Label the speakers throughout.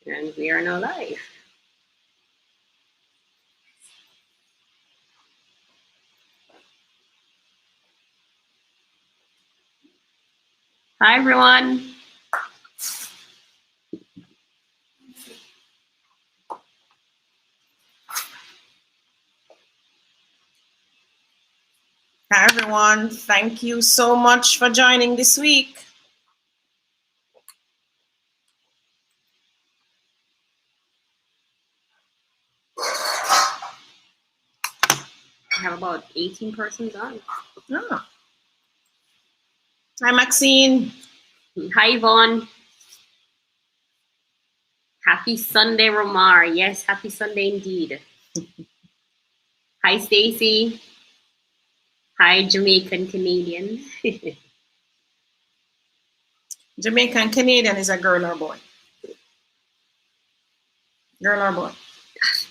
Speaker 1: And we are now live. Hi, everyone.
Speaker 2: Hi, everyone. Thank you so much for joining this week.
Speaker 1: I have about 18 persons on.
Speaker 2: Oh. Hi, Maxine.
Speaker 1: Hi, Yvonne. Happy Sunday, Romar. Yes, happy Sunday indeed. Hi, Stacy. Hi, Jamaican Canadian.
Speaker 2: Jamaican Canadian is a girl or boy? Girl or boy?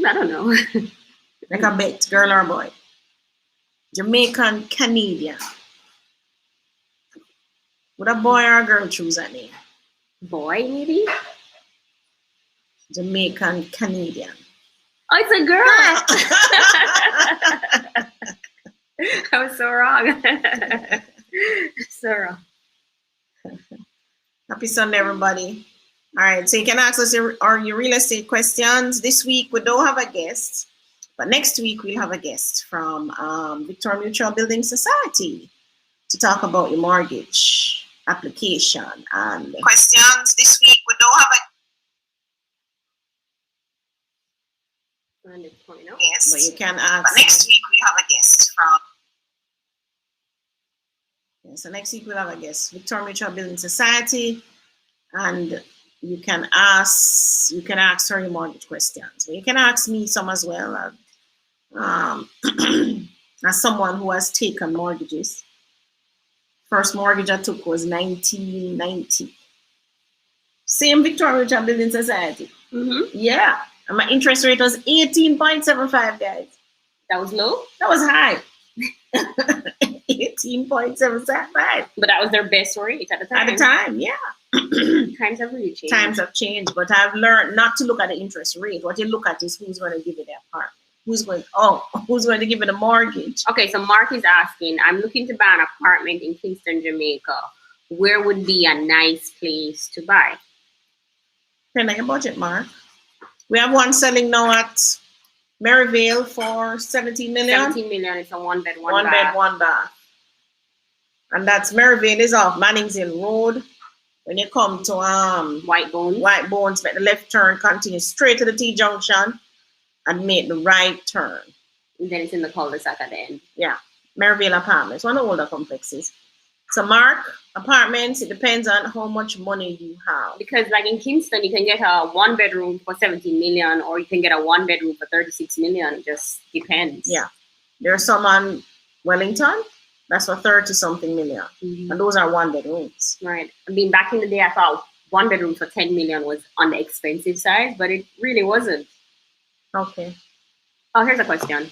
Speaker 1: I don't know.
Speaker 2: Like a bet, girl or boy? Jamaican Canadian. Would a boy or a girl choose that name?
Speaker 1: Boy, maybe?
Speaker 2: Jamaican Canadian.
Speaker 1: Oh, it's a girl. I was so wrong. So wrong.
Speaker 2: Happy Sunday, everybody. All right, so you can ask us your real estate questions. This week, we don't have a guest, but next week, we'll have a guest from Victoria Mutual Building Society to talk about your mortgage application. And questions this week, we don't have a guest, but you can ask. But next week, we'll have a guest from. Yeah, so next week, we'll have a guest, Victoria Mutual Building Society, and you can ask her your mortgage questions. But you can ask me some as well. As someone who has taken mortgages. First mortgage I took was 1990. Same Victoria Mutual Building Society. Yeah. And my interest rate was 18.75, guys.
Speaker 1: That was low?
Speaker 2: That was high. 18.75.
Speaker 1: But that was their best rate at the time.
Speaker 2: At the time, yeah.
Speaker 1: Times have really changed.
Speaker 2: Times have changed, but I've learned not to look at the interest rate. What you look at is who's going to give you the apartment. Who's going to give you the mortgage?
Speaker 1: Okay, so Mark is asking, I'm looking to buy an apartment in Kingston, Jamaica. Where would be a nice place to buy?
Speaker 2: Depending on your budget, Mark. We have one selling now at Maryvale for 17 million.
Speaker 1: 17 million is a one bed, one
Speaker 2: bath. One bed, one bath. And that's Maryvale is off Manning's Hill Road. When you come to
Speaker 1: White Bones,
Speaker 2: make the left turn, continue straight to the T junction, and make the right turn.
Speaker 1: And then it's in the cul-de-sac at the end.
Speaker 2: Yeah, Maryvale Apartments, one of the older complexes. So Mark, apartments, it depends on how much money you have.
Speaker 1: Because like in Kingston, you can get a one bedroom for 17 million, or you can get a one bedroom for 36 million. It just depends.
Speaker 2: Yeah, there's some on Wellington. That's for 30-something million. And those are one bedrooms.
Speaker 1: Right. I mean, back in the day, I thought one bedroom for 10 million was on the expensive side, but it really wasn't.
Speaker 2: Okay.
Speaker 1: Oh, here's a question.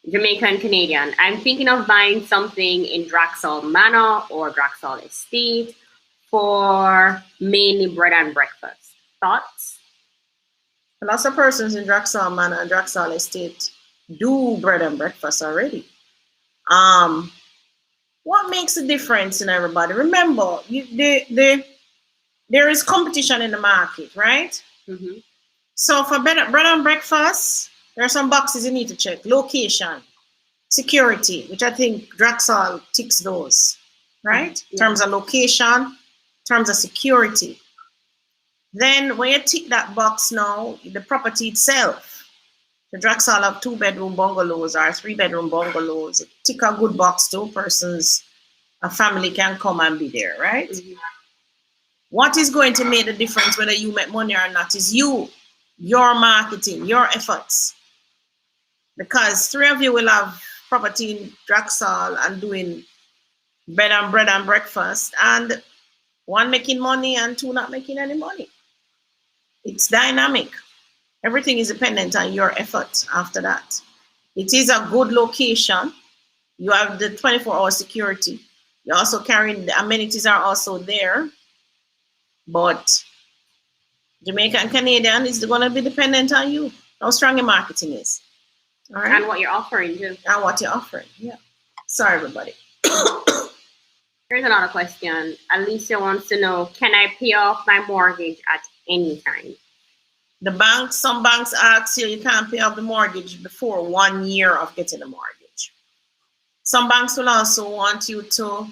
Speaker 1: Jamaican Canadian. I'm thinking of buying something in Draxall Manor or Draxall Estate for mainly bread and breakfast. Thoughts?
Speaker 2: Lots of persons in Draxall Manor and Draxall Estate do bread and breakfast already. What makes a difference in everybody? Remember, there is competition in the market, right? So for bread and breakfast, there are some boxes you need to check. Location, security, which I think Draxall ticks those, right? In terms of location, in terms of security. Then when you tick that box now, the property itself, the Draxall have 2-bedroom bungalows or 3-bedroom bungalows. Tick a good box, 2 persons, a family can come and be there, right? What is going to make the difference whether you make money or not is you, your marketing, your efforts. Because 3 of you will have property in Draxall and doing bread and breakfast, and 1 making money and 2 not making any money. It's dynamic. Everything is dependent on your effort after that. It is a good location. You have the 24-hour security. You're also carrying, the amenities are also there. But Jamaica and Canadian is going to be dependent on you. How strong your marketing is. All right.
Speaker 1: And what you're offering too.
Speaker 2: And what you're offering. Yeah. Sorry, everybody.
Speaker 1: Here's another question. Alicia wants to know, can I pay off my mortgage at any time?
Speaker 2: The bank, some banks ask you can't pay off the mortgage before 1 year of getting a mortgage. Some banks will also want you to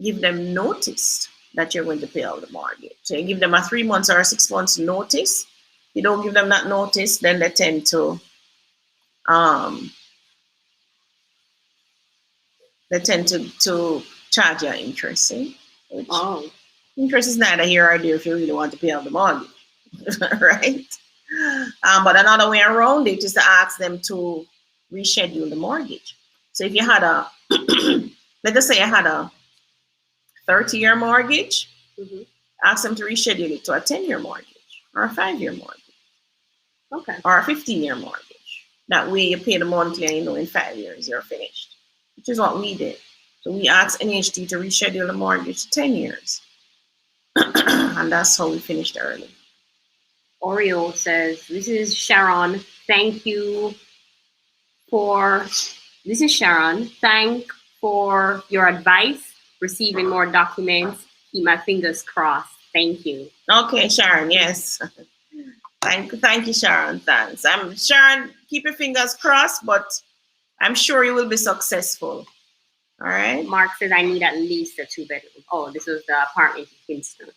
Speaker 2: give them notice that you're going to pay off the mortgage. So you give them a 3 months or a 6 months notice. You don't give them that notice, then they tend to charge you interest. See? Which interest is neither here or there if you really want to pay off the mortgage, right? But another way around it is to ask them to reschedule the mortgage. So if you had let us say you had a 30-year mortgage, ask them to reschedule it to a 10-year mortgage or a 5-year mortgage.
Speaker 1: Okay.
Speaker 2: Or a 15-year mortgage. That way you pay the monthly and in 5 years you're finished, which is what we did. So we asked NHT to reschedule the mortgage to 10 years. And that's how we finished early.
Speaker 1: Oreo says, this is Sharon. Thank you for, this is Sharon. Thank for your advice. Receiving more documents. Keep my fingers crossed. Thank you.
Speaker 2: Okay, Sharon, yes. Thank you, Sharon. Thanks. Sharon, keep your fingers crossed, but I'm sure you will be successful. All right.
Speaker 1: Mark says I need at least a 2-bedroom. Oh, this was the apartment in Kingston.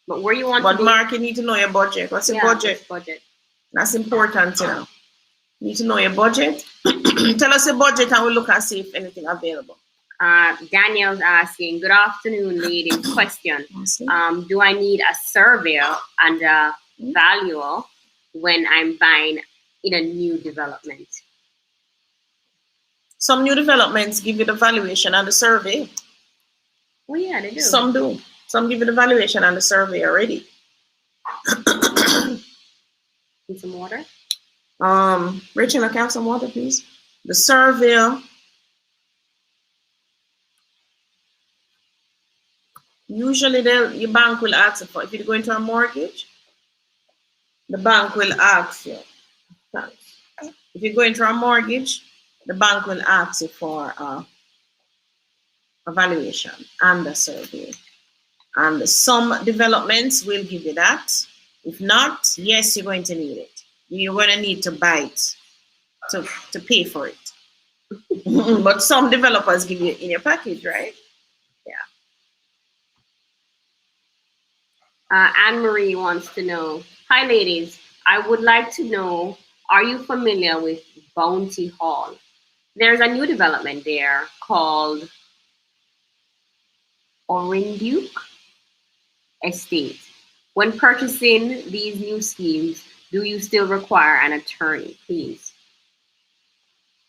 Speaker 1: But where you want
Speaker 2: but
Speaker 1: to be?
Speaker 2: Mark, you need to know your budget. What's your budget?
Speaker 1: Budget.
Speaker 2: That's important, you know. You need to know your budget. Tell us your budget and we'll look and see if anything available.
Speaker 1: Daniel's asking, good afternoon, ladies. Question. Do I need a surveyor and a valuer when I'm buying in a new development?
Speaker 2: Some new developments give you the valuation and the survey.
Speaker 1: Oh yeah, they do.
Speaker 2: Some do. Some give you the valuation and the survey already.
Speaker 1: Need some water?
Speaker 2: Rachel, can I have some water, please? The survey. Usually your bank will ask for, if you're going to a mortgage, the bank will ask you. If you're going to a mortgage, the bank will ask you for a valuation and a survey. And some developments will give you that. If not, yes, you're going to need it. You're going to need to buy it to pay for it. But some developers give you in your package, right?
Speaker 1: Yeah. Anne-Marie wants to know, hi ladies, I would like to know, are you familiar with Bounty Hall? There's a new development there called Orinduke Estate. When purchasing these new schemes, do you still require an attorney, please?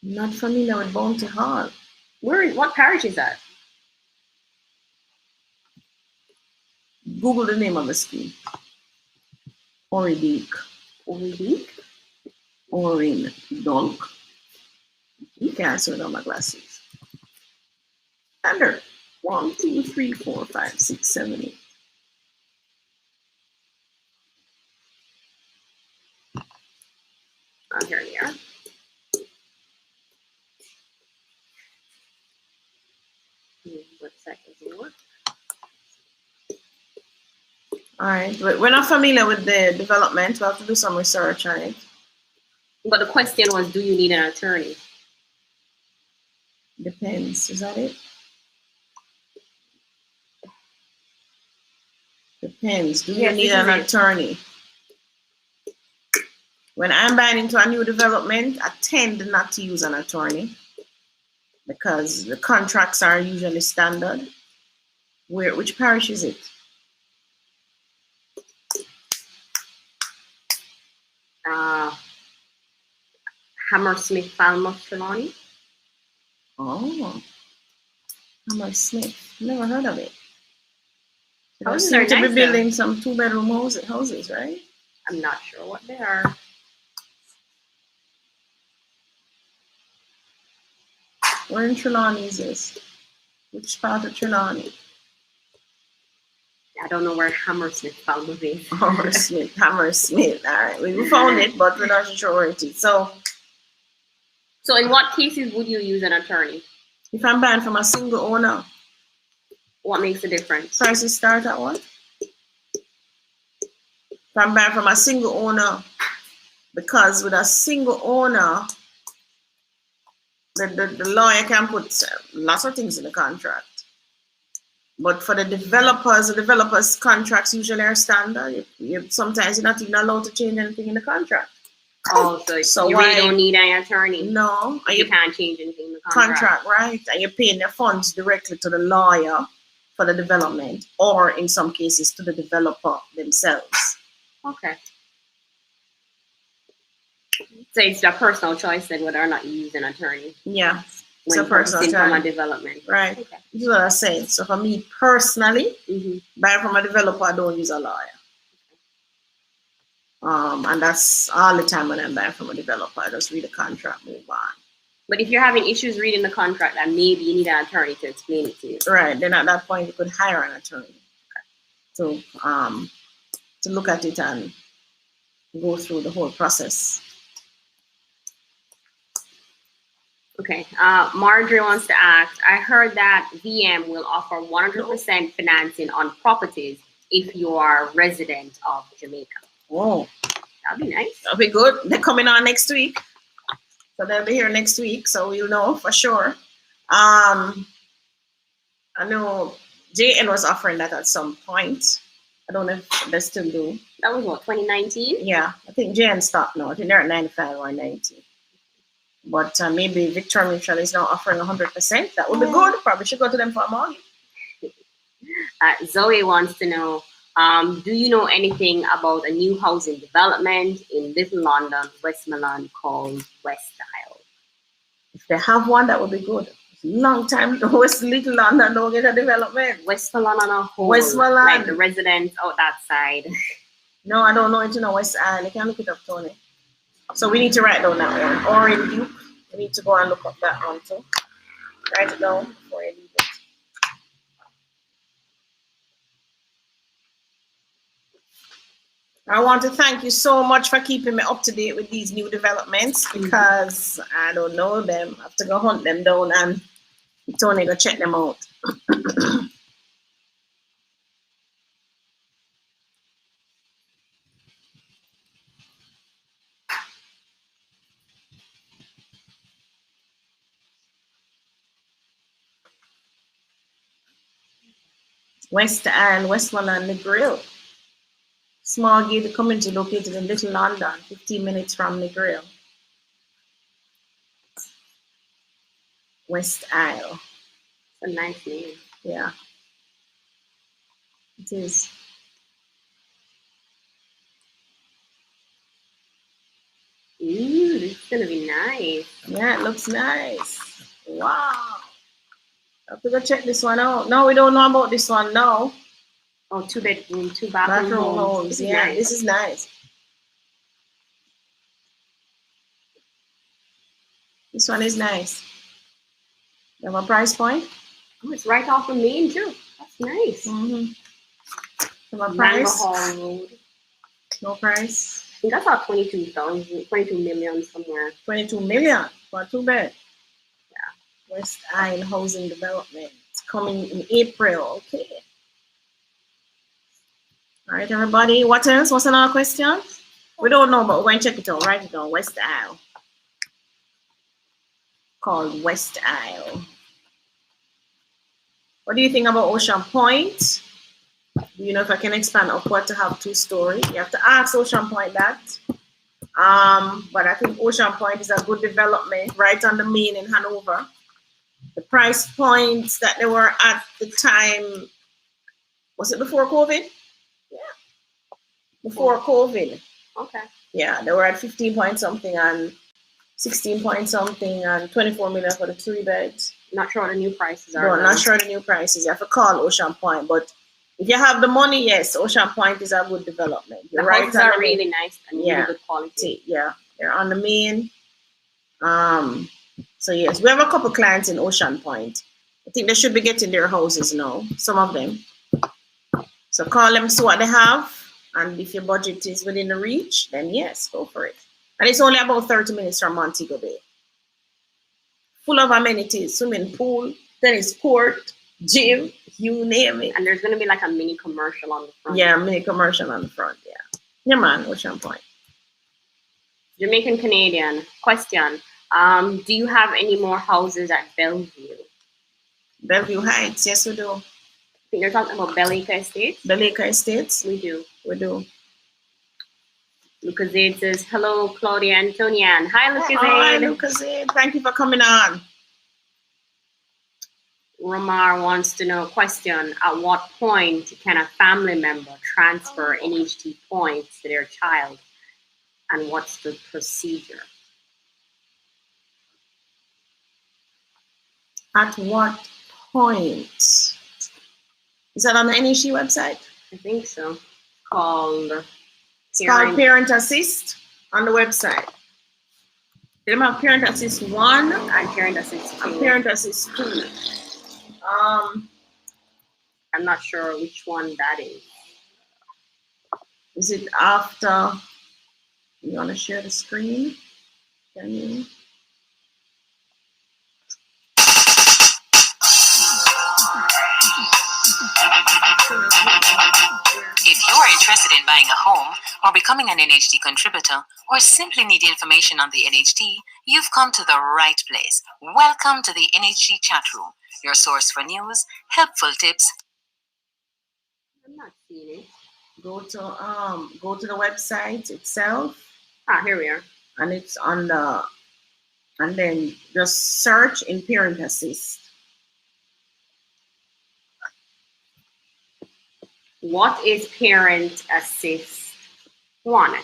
Speaker 2: Not familiar with Bounty Hall.
Speaker 1: What parish is that?
Speaker 2: Google the name of the scheme. Orinduke.
Speaker 1: Orinduke?
Speaker 2: Orinduke. You can't see without my glasses. Under 1, 2, 3, 4, 5, 6, 7, 8.
Speaker 1: Oh, here we are. What second does it work?
Speaker 2: All right, we're not familiar with the development. We'll have to do some research on it.
Speaker 1: But the question was, do you need an attorney?
Speaker 2: Depends. Is that it? Depends. Do you need an attorney? When I'm buying into a new development, I tend not to use an attorney because the contracts are usually standard. Which parish is it?
Speaker 1: Hammersmith, Palmetto.
Speaker 2: Oh, Hammersmith. Never heard of it.
Speaker 1: They
Speaker 2: seem to be building some 2-bedroom houses, right?
Speaker 1: I'm not sure what they are.
Speaker 2: Where in Trelawney is this? Which part of Trelawney?
Speaker 1: I don't know where Hammersmith Falmouth is.
Speaker 2: Hammersmith. All right, we found it, but we're not sure where it is. So
Speaker 1: in what cases would you use an attorney?
Speaker 2: If I'm buying from a single owner.
Speaker 1: What makes the difference?
Speaker 2: Prices start at what? If I'm buying from a single owner, because with a single owner, the lawyer can put lots of things in the contract. But for the developers' contracts usually are standard. Sometimes you're not even allowed to change anything in the contract.
Speaker 1: Oh, so you really don't need an attorney?
Speaker 2: No.
Speaker 1: You can't change anything in the
Speaker 2: contract, right? And you're paying the funds directly to the lawyer for the development, or in some cases to the developer themselves.
Speaker 1: Okay. So it's a personal choice then whether or not you use an attorney.
Speaker 2: Yeah.
Speaker 1: It's a personal choice. From a development.
Speaker 2: Right. Okay. This is what I said. So for me personally, buying from a developer, I don't use a lawyer. And that's all the time when I'm buying from a developer. I just read the contract, move on. But if you're having issues reading the contract, then maybe you need an attorney to explain it to you. Right. Then at that point, you could hire an attorney to look at it and go through the whole process. Okay. Marjorie wants to ask, I heard that VM will offer 100% financing on properties if you are a resident of Jamaica. Oh, that'd be nice. That'll be good. They're coming on next week. So they'll be here next week, so we'll know for sure. I know JN was offering that at some point. I don't know if they still do. That was what, 2019? Yeah, I think JN stopped now. I think they're at 95 or 90. But maybe Victoria Mutual is now offering 100%. That would be good. Probably should go to them for a mortgage. Zoe wants to know, do you know anything about a new housing development in Little London, Westmoreland called West Isle? If they have one, that would be good. Long time West Little London don't get a development. Westmoreland on a whole. Westmoreland. Like the residents out that side. No, I don't know it, West Isle. You can look it up, Tony. So we need to write down that one. Or in Duke, we need to go and look up that one too. Write it down before you leave it. I want to thank you so much for keeping me up to date with these new developments, because I don't know them. I have to go hunt them down and Tony go check them out. West Isle, Westmoreland, the Grill. Small gated community located in Little London, 15 minutes from the Grill. West Isle. It's a nice name. Yeah. It is. Ooh, this is gonna be nice. Yeah, it looks nice. Wow. I have to go check this one out. No, we don't know about this one now. Oh, 2-bedroom, 2-bathroom homes. Yeah, nice. This is nice. This one is nice. You have a price point? Oh, it's right off the main too. That's nice. You have a price? Road. No price. I think that's about 22,000, 22 million somewhere. 22 million for a 2-bed. Yeah. West Isle Housing Development. It's coming in April. Okay. All right, everybody. What else? What's another question? We don't know, but we're going to check it out. Write it down. West Isle. Called West Isle. What do you think about Ocean Point? Do you know if I can expand upward to have 2-story? You have to ask Ocean Point that. But I think Ocean Point is a good development right on the main in Hanover. The price points that they were at the time, was it before COVID? Yeah. Before COVID. Okay. Yeah, they were at 15 point something and 16 point something and 24 million for the 3-beds. Not sure what the new prices are. No, not sure the new prices. You have to call Ocean Point, but if you have the money, yes, Ocean Point is a good development. You're the houses are really nice and really good quality. Yeah, they're on the main. So yes, we have a couple clients in Ocean Point. I think they should be getting their houses now. Some of them. So call them, see what they have. And if your budget is within the reach, then yes, go for it. And it's only about 30 minutes from Montego Bay. Full of amenities, swimming pool, tennis court, gym, you name it.
Speaker 1: And there's going to be like a mini commercial on the front.
Speaker 2: Yeah, mini commercial on the front, yeah. Yeah, man, what's your point?
Speaker 1: Jamaican Canadian question. Do you have any more houses at Bellevue?
Speaker 2: Bellevue Heights, yes we do.
Speaker 1: I think they're talking about Bellacre Estates.
Speaker 2: Bellacre Estates?
Speaker 1: We do.
Speaker 2: We do.
Speaker 1: Lucasade says, hello, Claudia and Toni-Ann. Hi, Lucasade.
Speaker 2: Hi, Lucasade. Thank you for coming on.
Speaker 1: Ramar wants to know, question, at what point can a family member transfer NHT points to their child? And what's the procedure?
Speaker 2: At what point? Is that on the NHT website?
Speaker 1: I think so. Called
Speaker 2: Parent Assist on the website. They have Parent Assist 1
Speaker 1: and Parent Assist 2.
Speaker 2: And Parent Assist 2.
Speaker 1: I'm not sure which one that is.
Speaker 2: Is it after? You want to share the screen? Can you?
Speaker 3: If you are interested in buying a home or becoming an NHT contributor or simply need information on the NHT, you've come to the right place. Welcome to the NHT chat room, your source for news, helpful tips.
Speaker 1: I'm not seeing it.
Speaker 2: Go to the website itself.
Speaker 1: Ah, here we are.
Speaker 2: And it's on the, and then just search in Parent Assist.
Speaker 1: What is Parent Assist 1?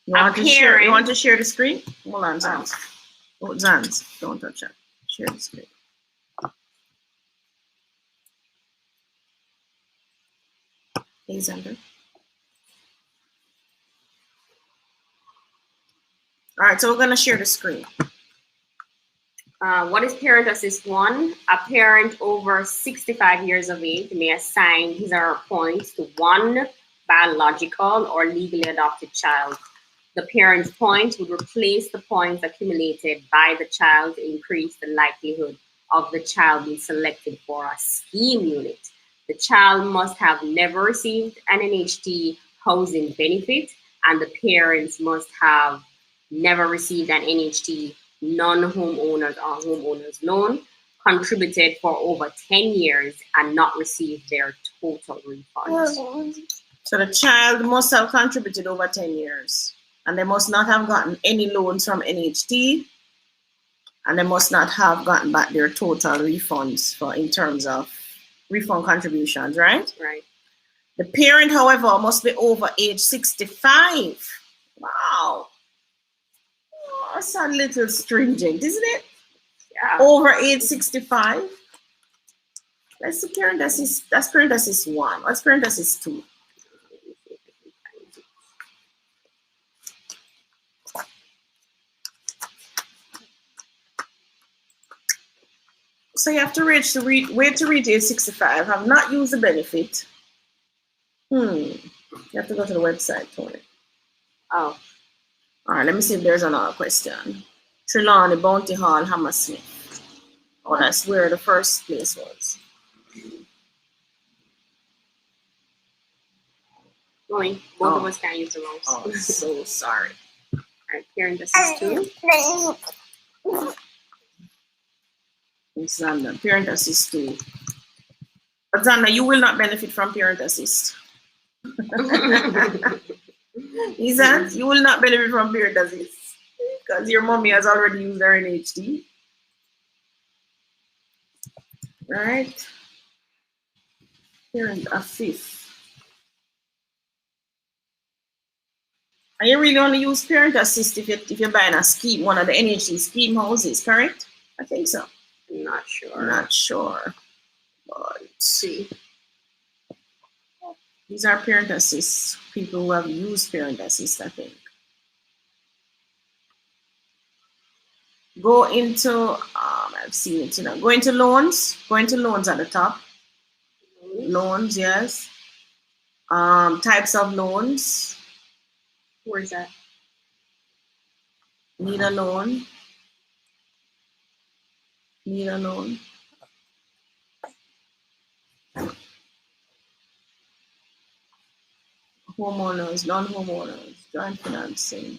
Speaker 2: You want to share the screen? Hold on, Zans. Oh, Zans, don't touch it. Share the screen. Hey, Xander. All right, so we're going to share the screen.
Speaker 1: What is Parent Assist 1? A parent over 65 years of age may assign his or her points to one biological or legally adopted child. The parent's points would replace the points accumulated by the child to increase the likelihood of the child being selected for a scheme unit. The child must have never received an NHT housing benefit, and the parents must have never received an NHT non-homeowners or homeowners loan, contributed for over 10 years, and not received their total refunds.
Speaker 2: So the child must have contributed over 10 years, and they must not have gotten any loans from NHT, and they must not have gotten back their total refunds for in terms of refund contributions, right?
Speaker 1: Right.
Speaker 2: The parent, however, must be over age 65. Wow. Oh, that's a little stringent, isn't it?
Speaker 1: Yeah.
Speaker 2: Over age 65. Let's see Parent Assist. That's Parent Assist 1. What's Parent Assist 2? So you have to wait to reach age 65. Have not used the benefit. You have to go to the website, Tony.
Speaker 1: Oh.
Speaker 2: All right, let me see if there's another question. Trelawney, Bounty Hall, Hammersmith. Oh, that's where the first place was.
Speaker 1: Both of us can't use the loans.
Speaker 2: Oh, so sorry.
Speaker 1: All right, Parent Assist 2.
Speaker 2: Xander, Parent Assist 2. But Xander, you will not benefit from Parent Assist. Isn't? You will not benefit from Parent Assist because your mommy has already used her NHT. Right? Parent Assist. And you really only use Parent Assist if you're buying a scheme, one of the NHT scheme houses, correct? I think so.
Speaker 1: I'm not sure.
Speaker 2: Not sure. But let's see. These are Parent Assist, people who have used Parent Assist, I think. Go into, I've seen it, Go into loans. Go into loans at the top. Loans, yes. Types of loans.
Speaker 1: Where's that?
Speaker 2: Need a loan. Need a loan. Homeowners, non-homeowners, joint financing.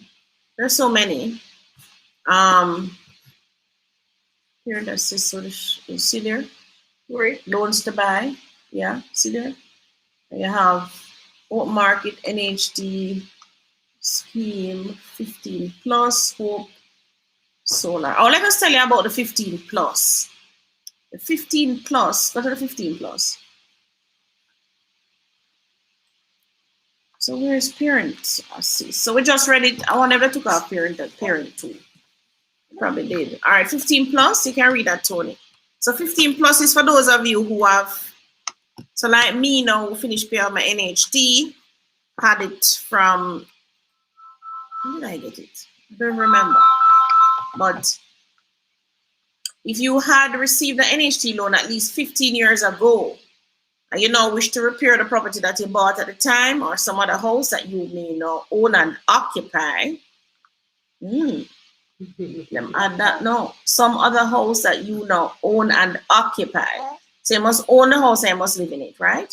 Speaker 2: There's so many. Here, that's this sort of, you see there?
Speaker 1: Right.
Speaker 2: Loans to buy. Yeah, see there? You have open market, NHD, scheme, 15 plus, hope, solar. Oh, let us tell you about the 15 plus. The 15 plus, what are the 15 plus? So where's parent? I see. So we just read it. I never took out parent too. Probably did. All right, 15 plus, you can read that, Tony. So 15 plus is for those of you who have, so like me now, who finished paying my NHD, had it from, how did I get it? I don't remember. But if you had received an NHD loan at least 15 years ago, and you now wish to repair the property that you bought at the time or some other house that you may now own and occupy, them add that now. Some other house that you now own and occupy. So you must own the house and you must live in it, right?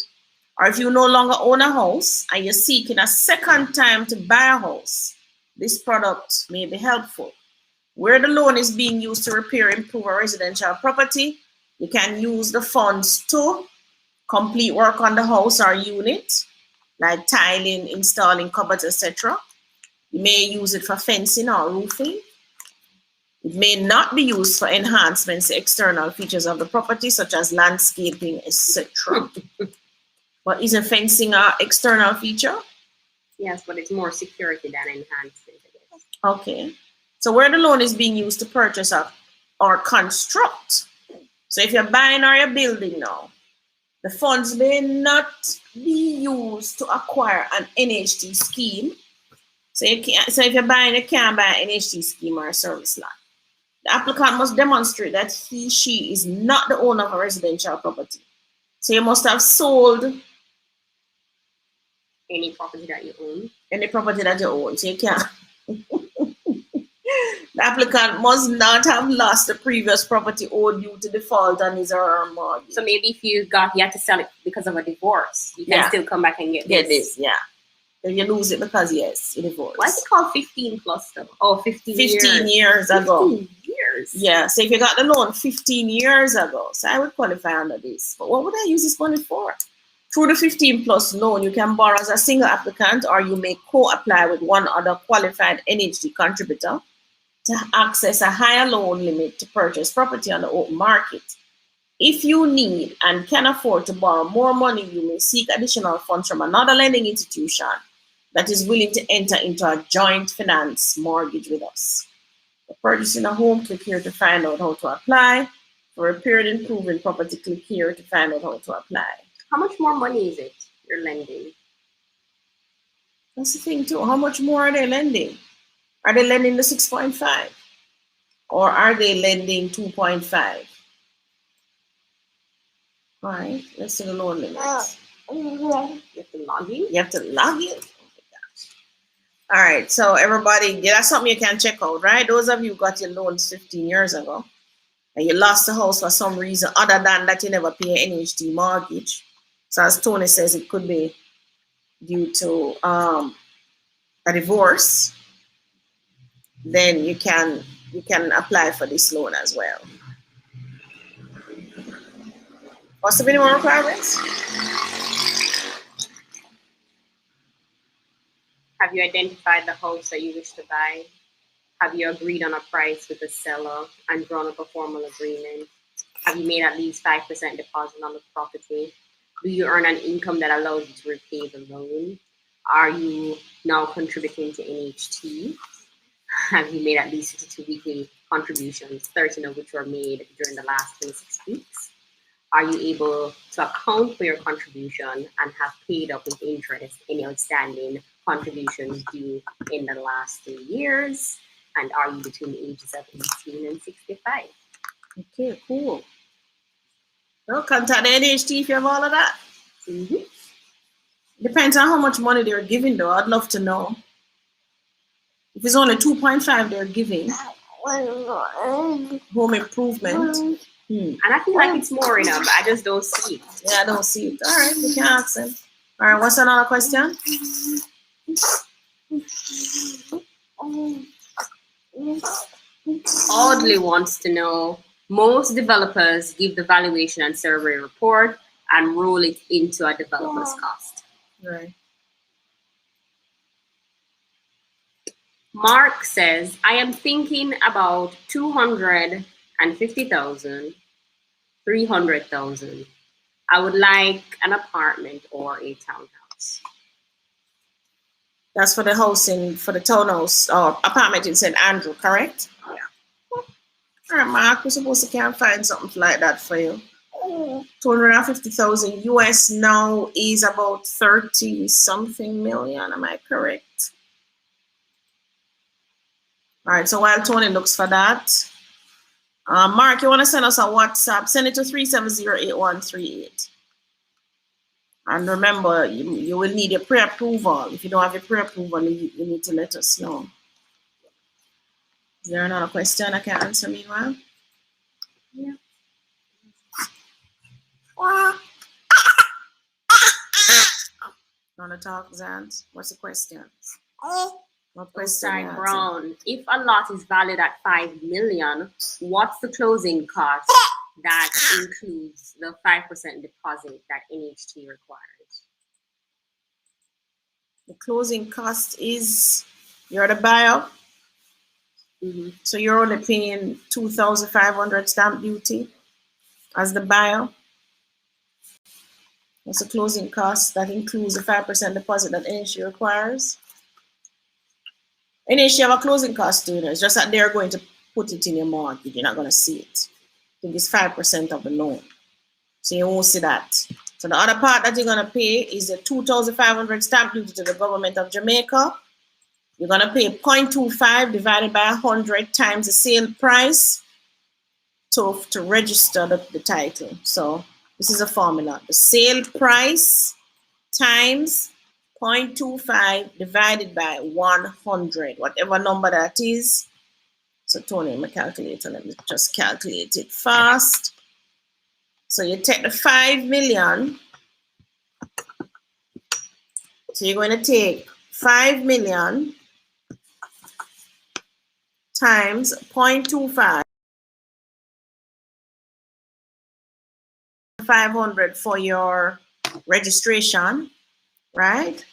Speaker 2: Or if you no longer own a house and you're seeking a second time to buy a house, this product may be helpful. Where the loan is being used to repair, improve a residential property, you can use the funds to complete work on the house or unit, like tiling, installing cupboards, etc. You may use it for fencing or roofing. It may not be used for enhancements to external features of the property, such as landscaping, etc. But isn't fencing an external feature?
Speaker 1: Yes, but it's more security than enhancement, I guess.
Speaker 2: Okay. So where the loan is being used to purchase or construct. So if you're buying or you're building now, the funds may not be used to acquire an NHD scheme. So if you're buying, you can't buy an NHD scheme or a service lot. The applicant must demonstrate that she is not the owner of a residential property. So you must have sold
Speaker 1: any property that you own.
Speaker 2: Any property that you own. So you can't. The applicant must not have lost the previous property owed due to default on his or her mortgage.
Speaker 1: So maybe if you had to sell it because of a divorce, you can still come back and get this.
Speaker 2: Yeah. If you lose it because, yes, you divorce.
Speaker 1: Why is it called 15 plus though? Oh, 15
Speaker 2: years ago.
Speaker 1: 15 years.
Speaker 2: Yeah, so if you got the loan 15 years ago, so I would qualify under this. But what would I use this money for? Through the 15 plus loan, you can borrow as a single applicant or you may co-apply with one other qualified NHD contributor to access a higher loan limit to purchase property on the open market. If you need and can afford to borrow more money, you may seek additional funds from another lending institution that is willing to enter into a joint finance mortgage with us. For purchasing a home, click here to find out how to apply. For a period improving property, click here to find out how to apply.
Speaker 1: How much more money is it you're lending?
Speaker 2: That's the thing too. How much more are they lending? Are they lending the 6.5? Or are they lending 2.5? All right, let's see the loan limits.
Speaker 1: You have to log in?
Speaker 2: You have to log in? Oh my gosh. All right, so everybody, that's something you can check out, right? Those of you who got your loans 15 years ago, and you lost the house for some reason other than that you never pay an NHD mortgage. So as Tony says, it could be due to a divorce. Then you can apply for this loan as well. What's the minimum requirements?
Speaker 1: Have you identified the house that you wish to buy? Have you agreed on a price with the seller and drawn up a formal agreement? Have you made at least 5% deposit on the property? Do you earn an income that allows you to repay the loan? Are you now contributing to NHT? Have you made at least 52 weekly contributions, 13 of which were made during the last 26 weeks? Are you able to account for your contribution and have paid up with interest any outstanding contributions due in the last 3 years? And are you between the ages of 18 and 65?
Speaker 2: Okay, cool. Well, contact the NHT if you have all of that.
Speaker 1: Mm-hmm.
Speaker 2: Depends on how much money they're giving, though. I'd love to know. If it's only 2.5 they're giving, home improvement.
Speaker 1: And I feel like it's more, but I just don't see it.
Speaker 2: Yeah, I don't see it. All right, we can ask them. All right, what's another question?
Speaker 1: Audley wants to know, most developers give the valuation and survey report and roll it into a developer's cost.
Speaker 2: Right.
Speaker 1: Mark says, I am thinking about 250,000, 300,000. I would like an apartment or a townhouse.
Speaker 2: That's for the housing, for the townhouse or apartment in St. Andrew, correct?
Speaker 1: Yeah.
Speaker 2: All right, Mark, we're supposed to can find something like that for you. 250,000 US now is about 30-something million. Am I correct? All right, so while Tony looks for that, Mark, you want to send us a WhatsApp? Send it to 370-8138. And remember, you will need a pre-approval. If you don't have a pre-approval, you need to let us know. Is there another question I can answer meanwhile?
Speaker 1: Yeah.
Speaker 2: Want to talk, Zant? What's the question? What
Speaker 1: question? Brown, if a lot is valued at 5 million, what's the closing cost that includes the 5% deposit that NHT requires?
Speaker 2: The closing cost is, you're the buyer.
Speaker 1: Mm-hmm.
Speaker 2: So you're only paying 2,500 stamp duty as the buyer. What's the closing cost? That includes the 5% deposit that NHT requires. NHT have a closing cost too. It's just that they're going to put it in your mortgage. You're not going to see it. I think it's 5% of the loan. So you won't see that. So the other part that you're going to pay is the 2,500 stamp duty to the government of Jamaica. You're going to pay 0.25 divided by 100 times the sale price to register the title. So this is a formula. The sale price times 0.25 divided by 100, whatever number that is. So Tony, my calculator, let me just calculate it fast. So you take the 5 million. So you're going to take 5 million times 0.25, 500 for your registration, right?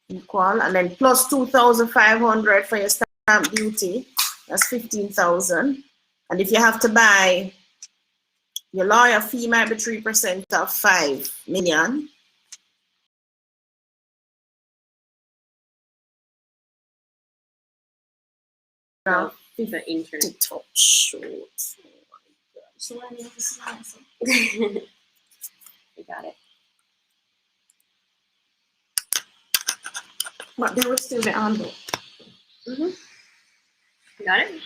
Speaker 2: Equal, and then plus 2,500 for your stamp duty. That's 15,000. And if you have to buy, your lawyer fee might be 3% of 5 million.
Speaker 1: The internet.
Speaker 2: Oh, shoot.
Speaker 1: You got it.
Speaker 2: But there will still be on though.
Speaker 1: Mm-hmm. You got it?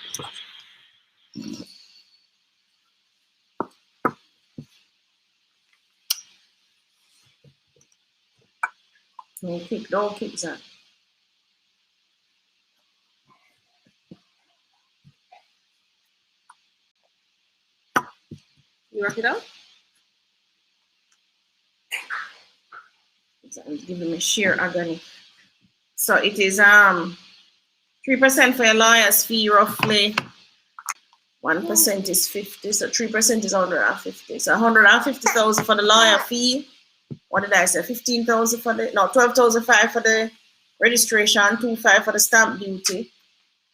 Speaker 2: Don't kick that.
Speaker 1: You work it out?
Speaker 2: It's giving me sheer agony. So it is 3% for your lawyer's fee, roughly. 1% is 50, so 3% is 150. So 150,000 for the lawyer fee. What did I say? 15,000 for the 12,500 for the registration, 2,500 for the stamp duty.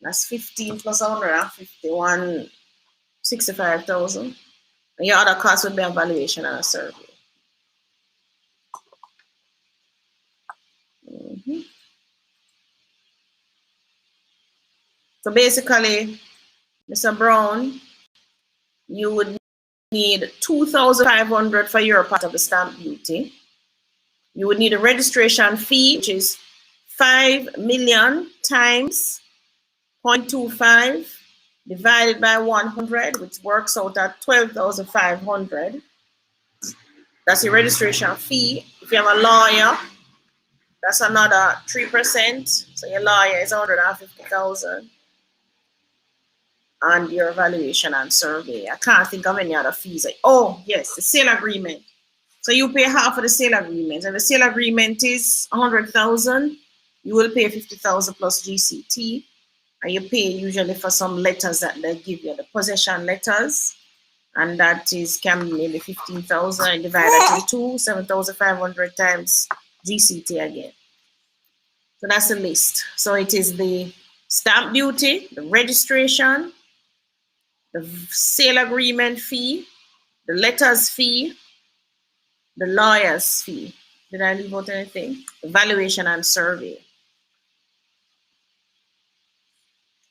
Speaker 2: That's 15 plus 150, 165,000. And your other cost would be a valuation and a survey. Mm-hmm. So basically, Mr. Brown, you would need 2,500 for your part of the stamp duty. You would need a registration fee, which is 5 million times 0.25 divided by 100, which works out at 12,500. That's your registration fee. If you have a lawyer, That's another 3%. So your lawyer is 150,000. And your valuation and survey. I can't think of any other fees. Oh, yes, the sale agreement. So you pay half of the sale agreement. And the sale agreement is 100,000. You will pay 50,000 plus GCT. And you pay usually for some letters that they give you, the possession letters. And that can be maybe 15,000 divided into 2, 7,500 times GCT again. So that's the list. So it is the stamp duty, the registration, the sale agreement fee, the letters fee, the lawyer's fee. Did I leave out anything? The valuation and survey.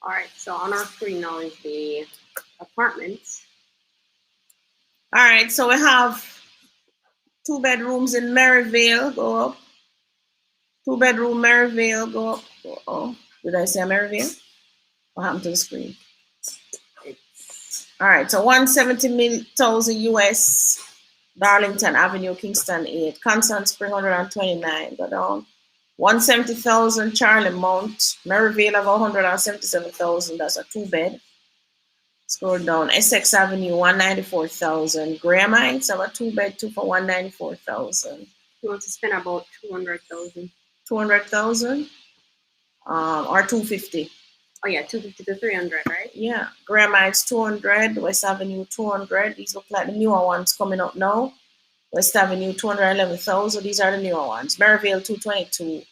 Speaker 1: All right, so on our screen now is the apartments.
Speaker 2: All right, so we have 2 bedrooms in Maryvale, go up. 2-bedroom Maryvale, go up. Oh, did I say Maryvale? What happened to the screen? All right, so 170,000 US, Darlington Avenue, Kingston 8, Constant Spring 129, go down. 170,000 Charlie Mount, Maryvale of 177,000, that's a 2-bed. Scroll down, Essex Avenue 194,000, Graham Heights of a 2-bed, 2 for 194,000.
Speaker 1: You want to spend about 200,000.
Speaker 2: 200,000, or 250.
Speaker 1: Oh yeah, 250 to 300, right?
Speaker 2: Yeah, Graham Heights 200, West Avenue 200. These look like the newer ones coming up now. West Avenue 211,000. These are the newer ones. Maryvale 222,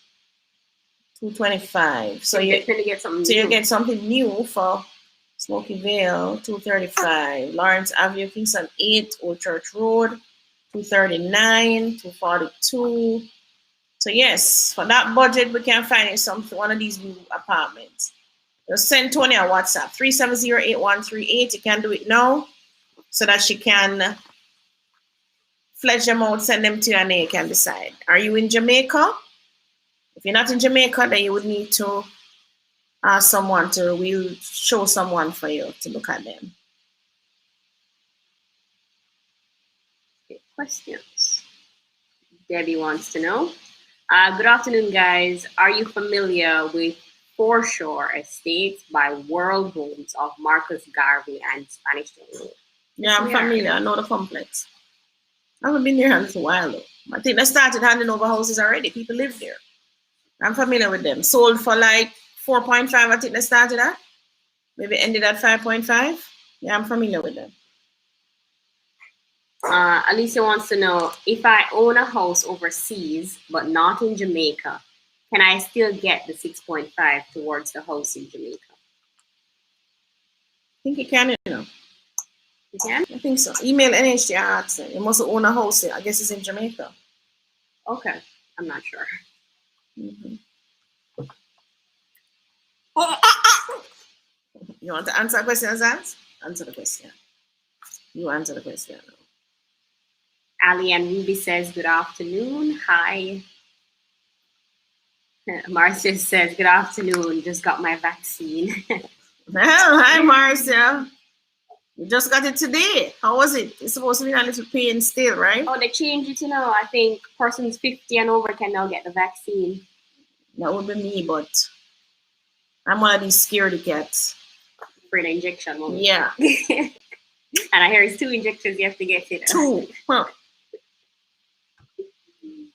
Speaker 2: 225. So you get something. So you get something new for Smoky Vale 235. Lawrence Avenue, Kingston 8, Old Church Road 239, 242. So yes, for that budget, we can find you one of these new apartments. Just send Toni a WhatsApp, 370-8138. You can do it now so that she can fledge them out, send them to you, and then you can decide. Are you in Jamaica? If you're not in Jamaica, then you would need to ask someone we'll show someone for you to look at them.
Speaker 1: Okay, questions. Debbie wants to know. Good afternoon, guys. Are you familiar with Foreshore Estates by World Homes of Marcus Garvey and Spanish Town Road?
Speaker 2: Yeah, I'm familiar. I know the complex. I haven't been there in a while though. I think they started handing over houses already. People live there. I'm familiar with them. Sold for like 4.5, I think they started at. Maybe ended at 5.5. Yeah, I'm familiar with them.
Speaker 1: Alicia wants to know, if I own a house overseas but not in Jamaica, can I still get the 6.5 towards the house in Jamaica?
Speaker 2: I think you can, you know.
Speaker 1: You can?
Speaker 2: I think so. Email NHD and ask them. You must own a house here. I guess it's in Jamaica.
Speaker 1: Okay. I'm not sure.
Speaker 2: Mm-hmm. You want to answer the question, Zaz? Answer the question. You answer the question.
Speaker 1: Ali and Ruby says, good afternoon. Hi. Marcia says, good afternoon. Just got my vaccine.
Speaker 2: Well, hi, Marcia. You just got it today. How was it? It's supposed to be a little pain still, right?
Speaker 1: Oh, they changed it, I think persons 50 and over can now get the vaccine.
Speaker 2: That would be me, but I'm one of these scaredy cats.
Speaker 1: For the injection.
Speaker 2: Yeah.
Speaker 1: And I hear it's 2 injections you have to get it.
Speaker 2: 2. Huh.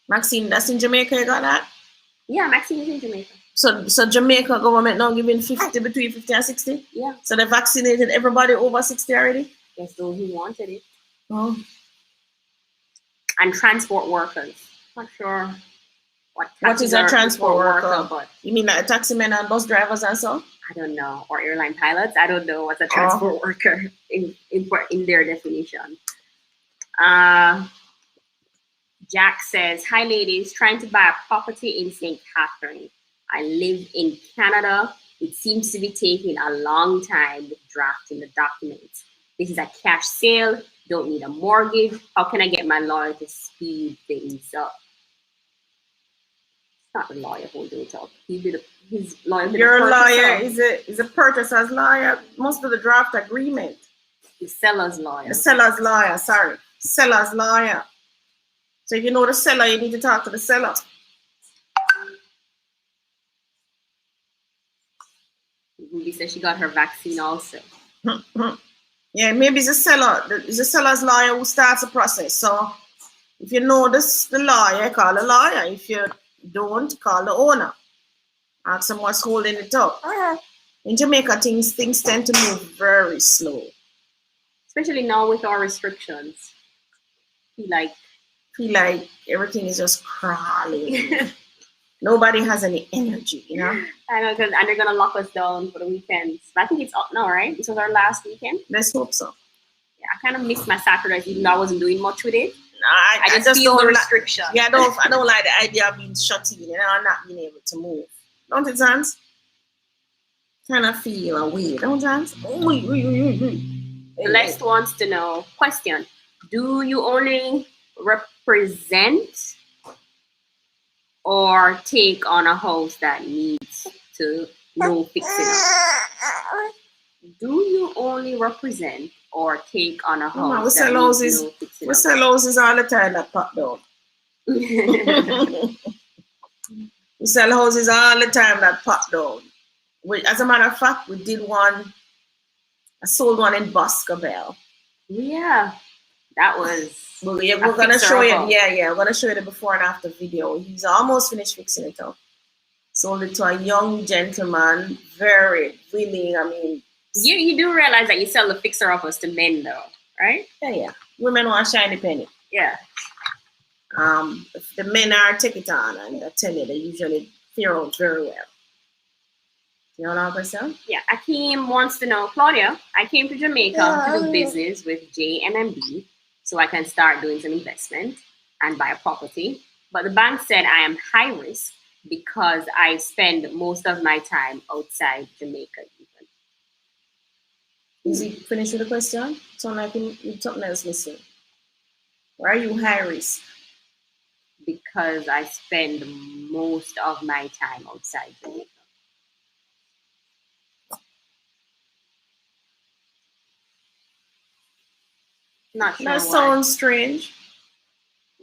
Speaker 2: Maxine, that's in Jamaica, you got that?
Speaker 1: Yeah, Maxine is in Jamaica.
Speaker 2: So Jamaica government now giving 50, between 50 and 60?
Speaker 1: Yeah.
Speaker 2: So they vaccinated everybody over 60 already?
Speaker 1: Yes, those who wanted it.
Speaker 2: Oh.
Speaker 1: And transport workers. Not sure
Speaker 2: what is a transport worker?
Speaker 1: But
Speaker 2: you mean like taxi men and bus drivers and so?
Speaker 1: I don't know. Or airline pilots. I don't know what's a transport worker in their definition. Jack says, hi ladies, trying to buy a property in St. Catherine. I live in Canada. It seems to be taking a long time with drafting the documents. This is a cash sale, don't need a mortgage. How can I get my lawyer to speed things up? It's not the lawyer who will do it up. His lawyer.
Speaker 2: Your lawyer is a purchaser's lawyer. Must be the draft agreement.
Speaker 1: The seller's lawyer.
Speaker 2: The seller's lawyer, sorry. Seller's lawyer. So if you know the seller, you need to talk to the seller.
Speaker 1: Ruby says she got her vaccine also.
Speaker 2: Yeah, maybe it's a seller. It's a seller's lawyer who starts the process. So if you know the lawyer, call the lawyer. If you don't, call the owner. Ask them what's holding it up. In Jamaica, things tend to move very slow.
Speaker 1: Especially now with our restrictions. Feel like
Speaker 2: everything is just crawling. Nobody has any energy, you know?
Speaker 1: I know, and they're gonna lock us down for the weekends. But I think it's up now, right? This was our last weekend.
Speaker 2: Let's hope so.
Speaker 1: Yeah, I kind of missed my Saturdays, even though I wasn't doing much with it.
Speaker 2: I
Speaker 1: just feel the restriction.
Speaker 2: Yeah, I don't like the idea of being shut in, you know, and not being able to move. Don't it, Sans? Kind of feel a way, don't Sans?
Speaker 1: Celeste wants to know, question, do you only represent or take on a house that needs to no fixing up? Do you only represent or take on a house that needs no fixing up?
Speaker 2: We sell houses all the time that pop down. We sell houses all the time that pop down. As a matter of fact, we did one. I sold one in Boscobel.
Speaker 1: Yeah, that was.
Speaker 2: We're gonna show you. Yeah, we're gonna show you the before and after video. He's almost finished fixing it up. Sold it to a young gentleman, very willing. I mean,
Speaker 1: you do realize that you sell the fixer-uppers to men, though, right?
Speaker 2: Yeah. Women want shiny penny.
Speaker 1: Yeah.
Speaker 2: If the men are take it on, and I tell you, they usually fare out very well. You know what I'm saying?
Speaker 1: Yeah. Akeem wants to know, Claudia, I came to Jamaica to do business with JMMB so I can start doing some investment and buy a property. But the bank said I am high risk because I spend most of my time outside Jamaica even.
Speaker 2: Is he finished with the question? Sound like something else missing. Why are you high risk?
Speaker 1: Because I spend most of my time outside Jamaica. Not sure.
Speaker 2: That sounds strange.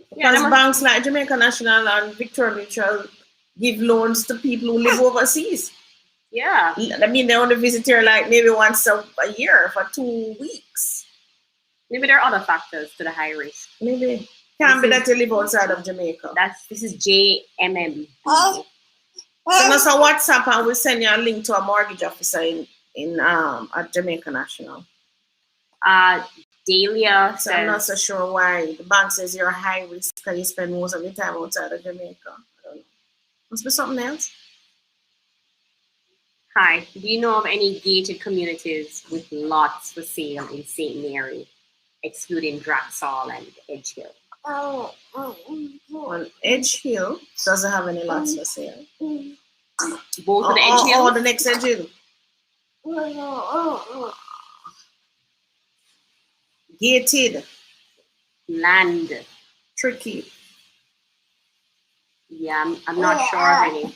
Speaker 2: Because banks like Jamaica National and Victoria Mutual give loans to people who live overseas.
Speaker 1: Yeah.
Speaker 2: I mean, they only visit here like maybe once a year for 2 weeks.
Speaker 1: Maybe there are other factors to the high risk.
Speaker 2: Maybe. Can't be that you live outside of Jamaica.
Speaker 1: This is JMM.
Speaker 2: Send us a WhatsApp and we'll send you a link to a mortgage officer at Jamaica National.
Speaker 1: Delia
Speaker 2: so
Speaker 1: says,
Speaker 2: I'm not so sure why the bank says you're high risk because you spend most of your time outside of Jamaica. I don't know. Must be something else.
Speaker 1: Hi, do you know of any gated communities with lots for sale in St. Mary, excluding Draxall and Edge Hill?
Speaker 2: Well, Edge Hill doesn't have any lots for sale.
Speaker 1: Both of the Edge Hill?
Speaker 2: Or the next Edge Hill. Gated.
Speaker 1: Land.
Speaker 2: Tricky.
Speaker 1: Yeah, I'm not sure of any.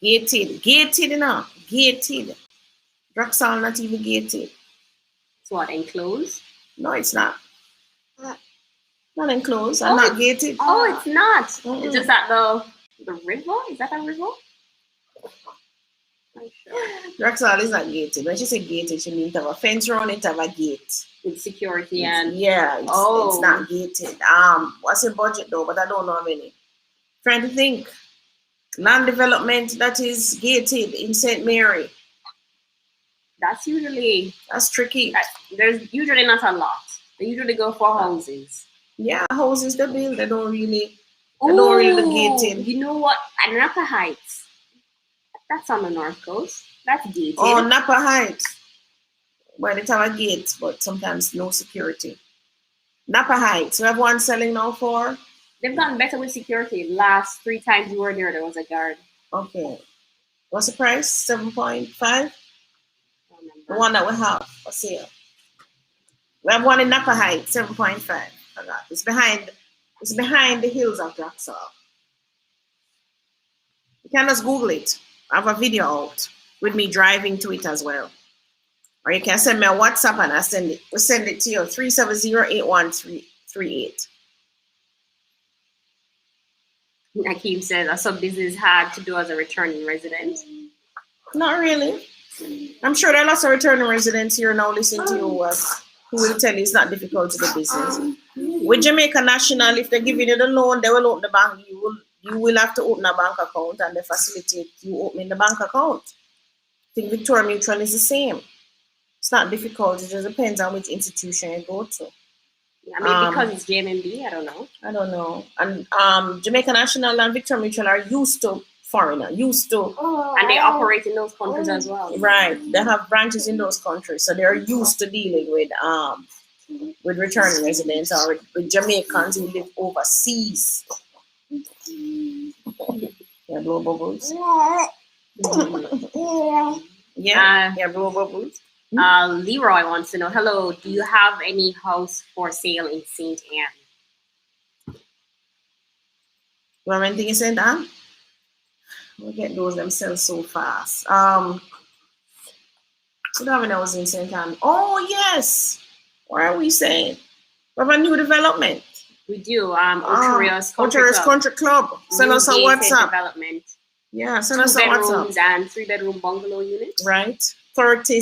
Speaker 2: Gated enough. Gated. Draxall not even gated.
Speaker 1: It's what, enclosed?
Speaker 2: No, it's not. Not enclosed. I'm not gated.
Speaker 1: Oh, it's not. It's just at the river. Is that a river? I'm sure.
Speaker 2: Draxall is not gated. When she say gated, she means to have a fence around it, to have a gate.
Speaker 1: With security and...
Speaker 2: Yeah, it's not gated. What's your budget though? But I don't know how many. Trying to think. Land development that is gated in St. Mary.
Speaker 1: That's
Speaker 2: tricky.
Speaker 1: There's usually not a lot. They usually go for houses.
Speaker 2: Yeah, houses they build. They don't really gated.
Speaker 1: You know what? At Napa Heights. That's on the north coast. That's gated.
Speaker 2: Oh, Napa Heights. Well, they have a gate, but sometimes no security. Napa Heights. We have one selling now for?
Speaker 1: They've gotten better with security. Last 3 times we were there was a guard.
Speaker 2: Okay. What's the price? 7.5? The one that we have for sale. We have one in Napa Heights, 7.5. It's behind the hills of Draxall. You can just Google it. I have a video out with me driving to it as well. Or you can send me a WhatsApp and we'll send it to you, 370-81338.
Speaker 1: Akeem says, a sub business had to do as a returning resident.
Speaker 2: Not really. I'm sure there are lots of returning residents here now listening to you who will tell you it's not difficult to do business. With Jamaica National, if they're giving you the loan, they will open the bank. You will have to open a bank account and they facilitate you opening the bank account. I think Victoria Mutual is the same. It's not difficult. It just depends on which institution you go to.
Speaker 1: I mean, because it's JMB, I don't know.
Speaker 2: I don't know. And Jamaica National and Victoria Mutual are used to foreigner, used to.
Speaker 1: And they operate in those countries as well.
Speaker 2: Right. They have branches in those countries. So they're used to dealing with returning residents or with Jamaicans who live overseas. Yeah, blow bubbles. Yeah, blow bubbles.
Speaker 1: Leroy wants to know, hello, do you have any house for sale in St. Anne?
Speaker 2: You have anything in St. Anne? We'll get those themselves so fast. So that when I was in St. Anne. Oh, yes. What are we saying? We have a new development.
Speaker 1: We do. Ocherios
Speaker 2: Country Club. Send us a WhatsApp.
Speaker 1: Development.
Speaker 2: Yeah, send us a WhatsApp.
Speaker 1: 2 bedrooms and 3-bedroom bungalow unit.
Speaker 2: Right. 30. I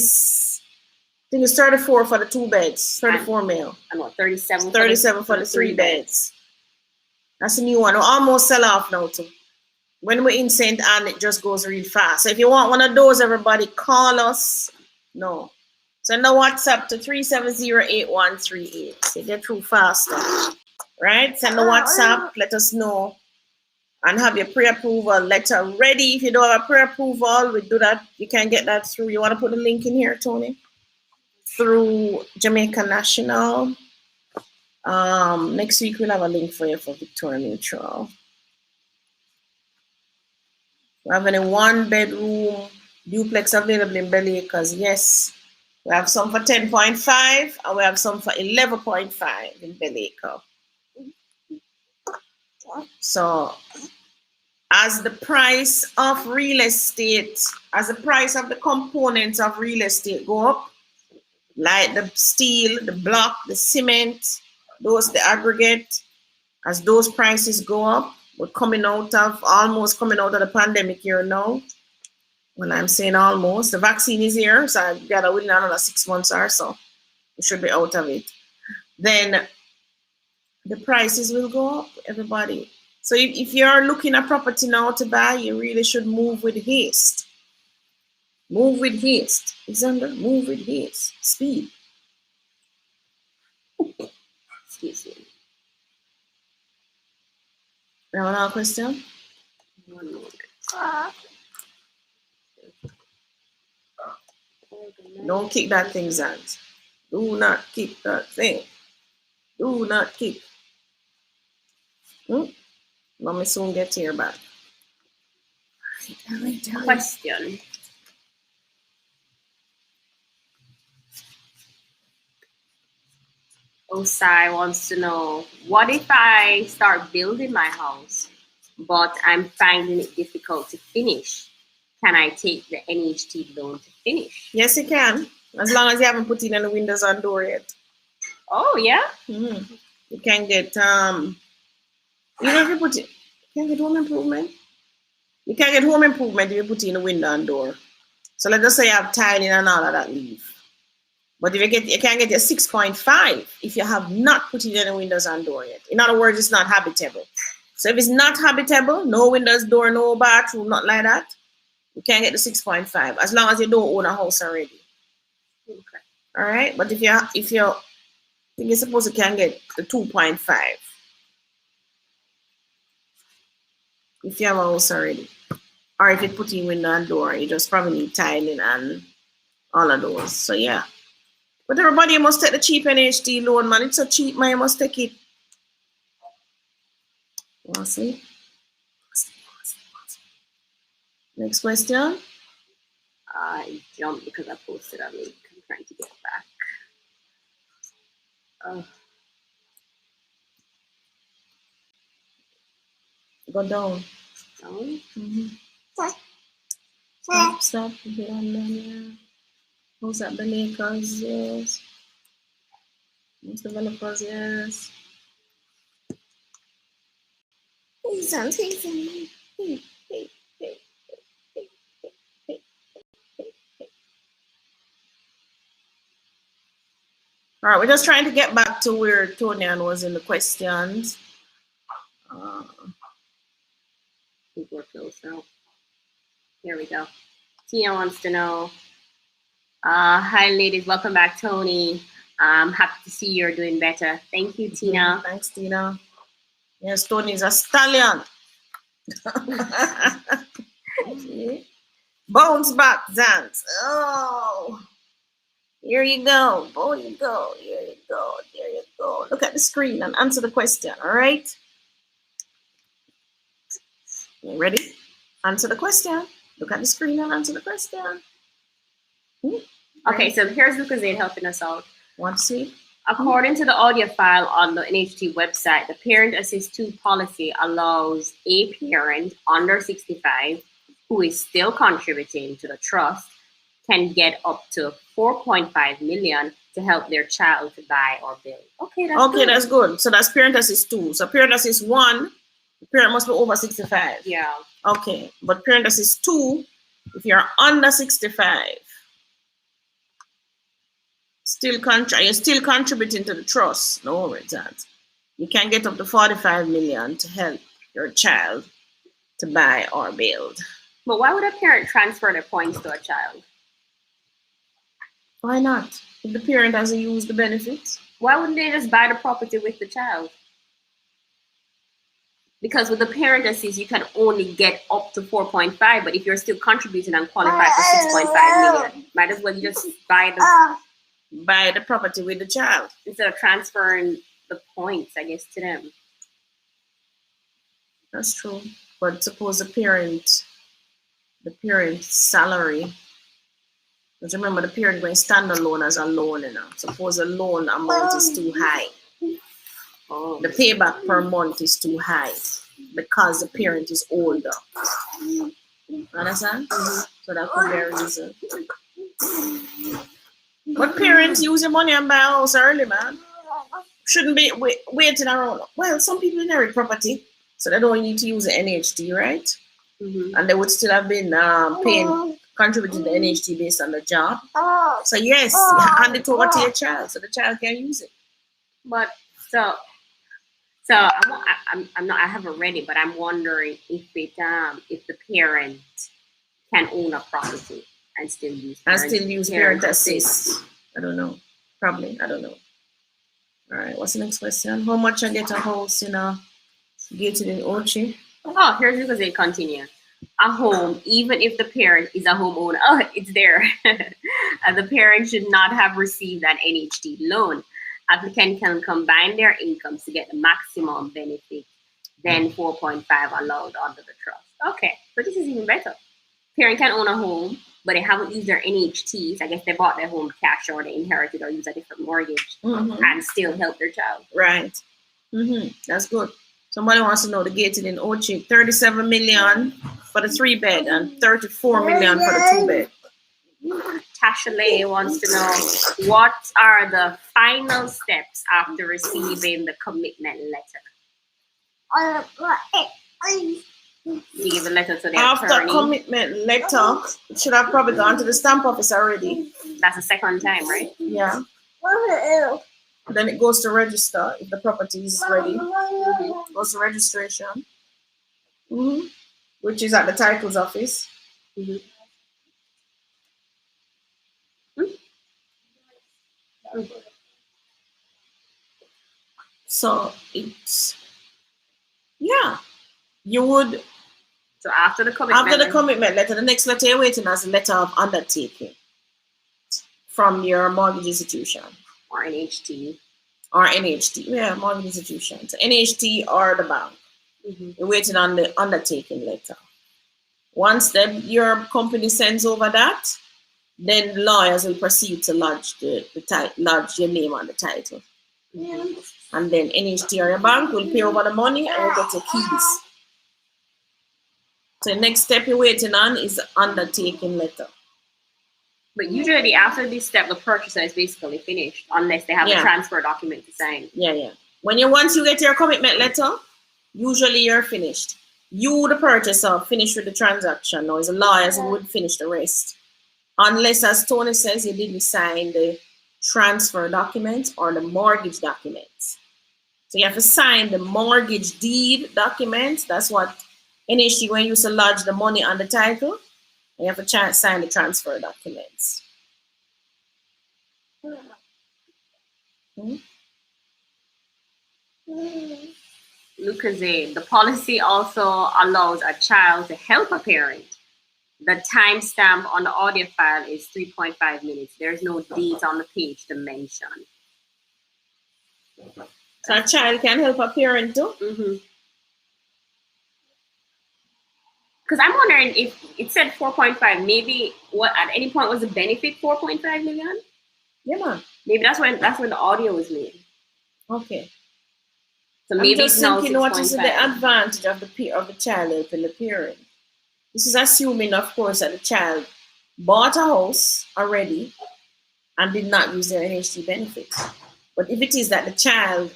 Speaker 2: think it's 34 for the 2 beds. 34 mil.
Speaker 1: And what? 37.
Speaker 2: 37 for the 3 beds. That's a new one. We'll almost sell off now too. When we're in St. Anne, it just goes real fast. So if you want one of those, everybody call us. No. Send a WhatsApp to 370-8138. So get through faster. Right? Send a WhatsApp. Let us know. And have your pre-approval letter ready. If you don't have a pre-approval, we do that. You can get that through. You want to put the link in here, Tony? Through Jamaica National. Next week, we'll have a link for you for Victoria Mutual. We have any 1-bedroom duplex available in Bel Acres? Yes. We have some for 10.5 and we have some for 11.5 in Bel Acres. So, as the price of real estate, as the price of the components of real estate go up, like the steel, the block, the cement, the aggregate, as those prices go up, we're almost coming out of the pandemic year now. When I'm saying almost, the vaccine is here, so I've got to wait another 6 months or so. We should be out of it. Then the prices will go up, everybody. So if you're looking at property now to buy, you really should move with haste. Move with haste. Alexander, move with haste. Speed.
Speaker 1: Excuse me.
Speaker 2: Now another question?
Speaker 1: One moment.
Speaker 2: Don't kick that thing, Zant. Do not kick that thing. Do not kick. Let me soon get here back.
Speaker 1: Question. Osai wants to know, what if I start building my house, but I'm finding it difficult to finish? Can I take the NHT loan to finish?
Speaker 2: Yes, you can. As long as you haven't put in any windows and door yet.
Speaker 1: Oh, yeah?
Speaker 2: You can get, if you put it, you can get home improvement. You can get home improvement if you put in a window and door. So let's just say you have tiling and all of that leave. But if you can get your 6.5 if you have not put in any windows and door yet. In other words, it's not habitable. So if it's not habitable, no windows, door, no bathroom, not like that, you can get the 6.5 as long as you don't own a house already.
Speaker 1: Okay.
Speaker 2: All right. But if you're I think you're supposed to can get the 2.5 if you have a house already. Or if you put in window and door, you just probably need tiling and all of those. So yeah. But everybody must take the cheap NHT loan, man. It's so cheap, man. You must take it. You want to see? Next question.
Speaker 1: I jumped because I posted a link. I'm trying to get back.
Speaker 2: Go down.
Speaker 1: Down?
Speaker 2: Stop. Get on down here. Who's that? The Lakers, yes. Most developers, yes. Hey, son, hey, son. Hey. All right, we're just trying to get back to where Toni-Ann was in the questions.
Speaker 1: I think we're close now. Here we go. Tina wants to know, hi ladies, welcome back, Tony. I'm happy to see you're doing better. Thank you, Tina.
Speaker 2: Thanks, Tina. Yes, Tony is a stallion. Bounce back, Zant. Oh, here you go. Oh, you go. Here you go. There you go. Look at the screen and answer the question. All right. You ready? Answer the question. Look at the screen and answer the question.
Speaker 1: Okay, so here's Lucasade helping us out.
Speaker 2: Want to see?
Speaker 1: According to the audio file on the NHT website, the Parent Assist 2 policy allows a parent under 65 who is still contributing to the trust can get up to 4.5 million to help their child to buy or build. Okay,
Speaker 2: That's good. So that's Parent Assist 2. So Parent Assist 1, the parent must be over 65.
Speaker 1: Yeah.
Speaker 2: Okay, but Parent Assist 2, if you're under 65, you're still contributing to the trust. No worries, that you can get up to 45 million to help your child to buy or build.
Speaker 1: But why would a parent transfer their points to a child?
Speaker 2: Why not? If the parent hasn't used the benefits,
Speaker 1: why wouldn't they just buy the property with the child? Because with the Parent Assist, you can only get up to 4.5, but if you're still contributing and qualify for 6.5 million, might as well just buy
Speaker 2: the property with the child
Speaker 1: instead of transferring the points, I guess, to them.
Speaker 2: That's true. But suppose the parent's salary, because remember the parent going stand alone as a loan, suppose the loan amount is too high. The payback per month is too high because the parent is older. Understand? So that could be a reason. But parents use your money and buy a house early, man. Shouldn't be waiting around. Well, some people inherit property, so they don't need to use the NHT, right? And they would still have been contributing to the NHT based on the job. So yes, hand it over to your child so the child can use it.
Speaker 1: But so I'm not. I haven't read it, but I'm wondering if the parent can own a property and still use
Speaker 2: Parent Assist. I don't know. Probably. I don't know. All right. What's the next question? How much I get a house in a gated in Ochi?
Speaker 1: Oh, here's because they continue. A home, even if the parent is a homeowner, it's there. The parent should not have received an NHT loan. Applicant can combine their incomes to get the maximum benefit than 4.5 allowed under the trust. Okay, so this is even better. Parent can own a home, but they haven't used their NHTs. I guess they bought their home cash or they inherited or used a different mortgage and still help their child.
Speaker 2: Right. That's good. Somebody wants to know the gated in Ochi, 37 million for the 3-bed and 34 million for the 2-bed.
Speaker 1: Tasha Lay wants to know, what are the final steps after receiving the commitment letter? You give a letter to the
Speaker 2: after
Speaker 1: attorney.
Speaker 2: Commitment letter, it should have probably gone to the stamp office already.
Speaker 1: That's the second time, right?
Speaker 2: Yeah. Then it goes to register if the property is ready. Goes to registration, which is at the titles office. So it's you would.
Speaker 1: So after the commitment
Speaker 2: letter, the next letter you're waiting as a letter of undertaking from your mortgage institution
Speaker 1: or NHT.
Speaker 2: Yeah, mortgage institution. So NHT or the bank. You're waiting on the undertaking letter. Once your company sends over that, then lawyers will proceed to lodge lodge your name on the title. And then NHT or your bank will pay over the money and you'll get your keys. So the next step you're waiting on is the undertaking letter.
Speaker 1: But usually after this step, the purchaser is basically finished unless they have a transfer document to sign.
Speaker 2: Yeah. Once you get your commitment letter, usually you're finished. You, the purchaser, finish with the transaction. Now it's the lawyers who would finish the rest. Unless, as Tony says, you didn't sign the transfer documents or the mortgage documents. So you have to sign the mortgage deed documents. That's what NHT, when you used to lodge the money on the title, you have to sign the transfer documents.
Speaker 1: Lucas, the policy also allows a child to help a parent. The timestamp on the audio file is 3.5 minutes. There's no date on the page to mention.
Speaker 2: So a child can help a parent too?
Speaker 1: Because I'm wondering if it said 4.5, maybe what at any point was the benefit 4.5 million?
Speaker 2: Yeah, man.
Speaker 1: Maybe that's when the audio was made.
Speaker 2: Okay.
Speaker 1: So maybe
Speaker 2: I'm just
Speaker 1: it's now
Speaker 2: thinking, what
Speaker 1: 6.5.
Speaker 2: is the advantage of the child helping the parent? This is assuming, of course, that the child bought a house already and did not use their NHT benefits. But if it is that the child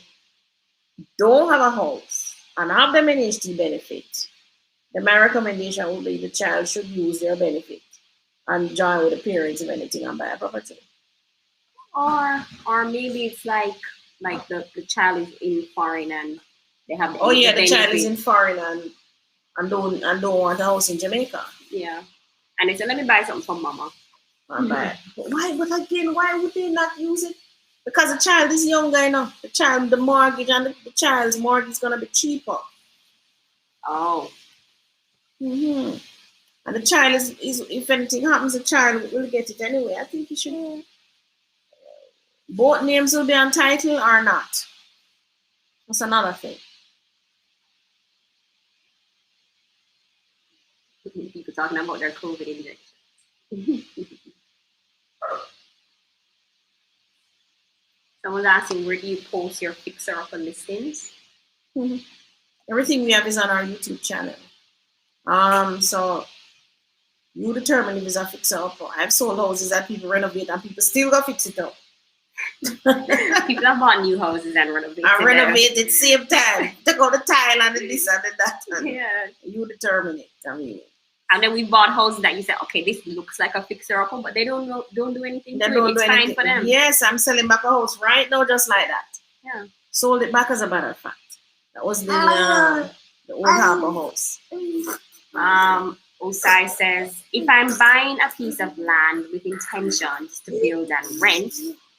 Speaker 2: don't have a house and have them NHT benefit, then my recommendation would be the child should use their benefit and join with the parents if anything and buy a property.
Speaker 1: Or maybe it's like the child is in foreign and they have
Speaker 2: the child is in foreign and don't want a house in Jamaica.
Speaker 1: Yeah. And they say, let me buy something from mama.
Speaker 2: But why would they not use it? Because the child is younger enough. The mortgage and the child's mortgage is gonna be cheaper.
Speaker 1: Oh.
Speaker 2: And the child is if anything happens, the child will get it anyway. I think you should. Both names will be on title or not. That's another thing.
Speaker 1: People talking about their COVID injections. Someone's asking, where do you post your fixer-upper listings?
Speaker 2: Everything we have is on our YouTube channel. So you determine if it's a fixer-upper. I've sold houses that people renovate and people still go fix it up.
Speaker 1: People have bought new houses and renovated.
Speaker 2: And renovate at the same time. Take out the tile and this and that. And
Speaker 1: yeah.
Speaker 2: You determine it. I mean.
Speaker 1: And then we bought houses that you said, okay, this looks like a fixer-upper, but they don't do anything to it. It's fine for them.
Speaker 2: Yes, I'm selling back a house right now just like that.
Speaker 1: Yeah.
Speaker 2: Sold it back as a matter of fact. That was the old harbor house.
Speaker 1: Osai says, if I'm buying a piece of land with intentions to build and rent,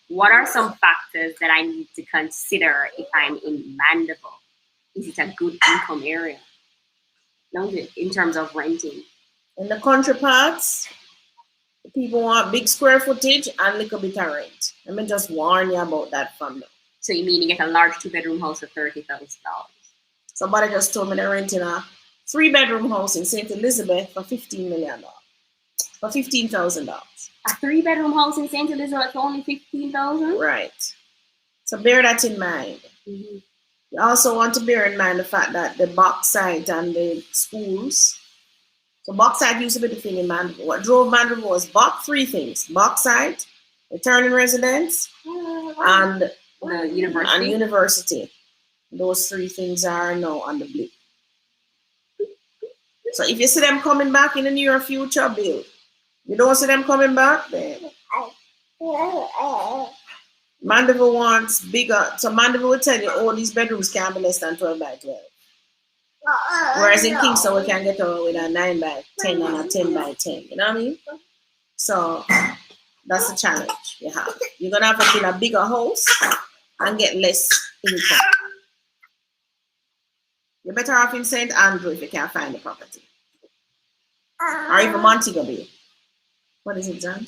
Speaker 1: what are some factors that I need to consider if I'm in Mandeville? Is it a good income area? No, in terms of renting.
Speaker 2: In the country parts, people want big square footage and little bit of rent. Let me just warn you about that from now.
Speaker 1: So you mean you get a large 2-bedroom house for $30,000?
Speaker 2: Somebody just told me they're renting a 3-bedroom house in St. Elizabeth for $15 million. For $15,000.
Speaker 1: A 3-bedroom house in St. Elizabeth for only $15,000?
Speaker 2: Right. So bear that in mind. You also want to bear in mind the fact that the bauxite and the schools. So bauxite used to be the thing in Mandeville. What drove Mandeville was three things: bauxite, returning residents, and
Speaker 1: the university.
Speaker 2: And university. Those three things are now on the blip. So if you see them coming back in the near future, build. You don't see them coming back, then Mandeville wants bigger. So Mandeville will tell you, oh, these bedrooms can't be less than 12 by 12. Whereas in Kingston, we can get away with a 9 by 10 and a 10 by 10. You know what I mean? So that's the challenge you have. You're going to have to build a bigger house and get less income. You're better off in St. Andrew if you can't find the property. Or even Montego Bay. What is it, John?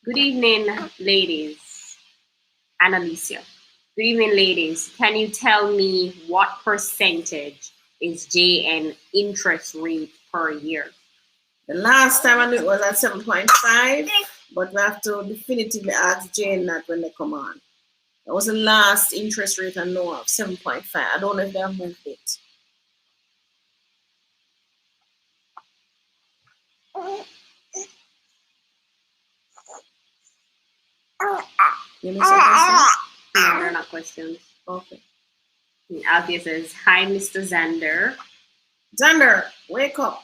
Speaker 1: Good evening, ladies. Annalicia. Good evening, ladies. Can you tell me what percentage is JN interest rate per year?
Speaker 2: The last time I knew it was at 7.5, but we have to definitively ask JN that when they come on. That was the last interest rate I know of, 7.5. I don't know if they have moved it. You miss some questions?
Speaker 1: No, they're not questions.
Speaker 2: Okay.
Speaker 1: Althea says, hi, Mr. Zander.
Speaker 2: Zander, wake up.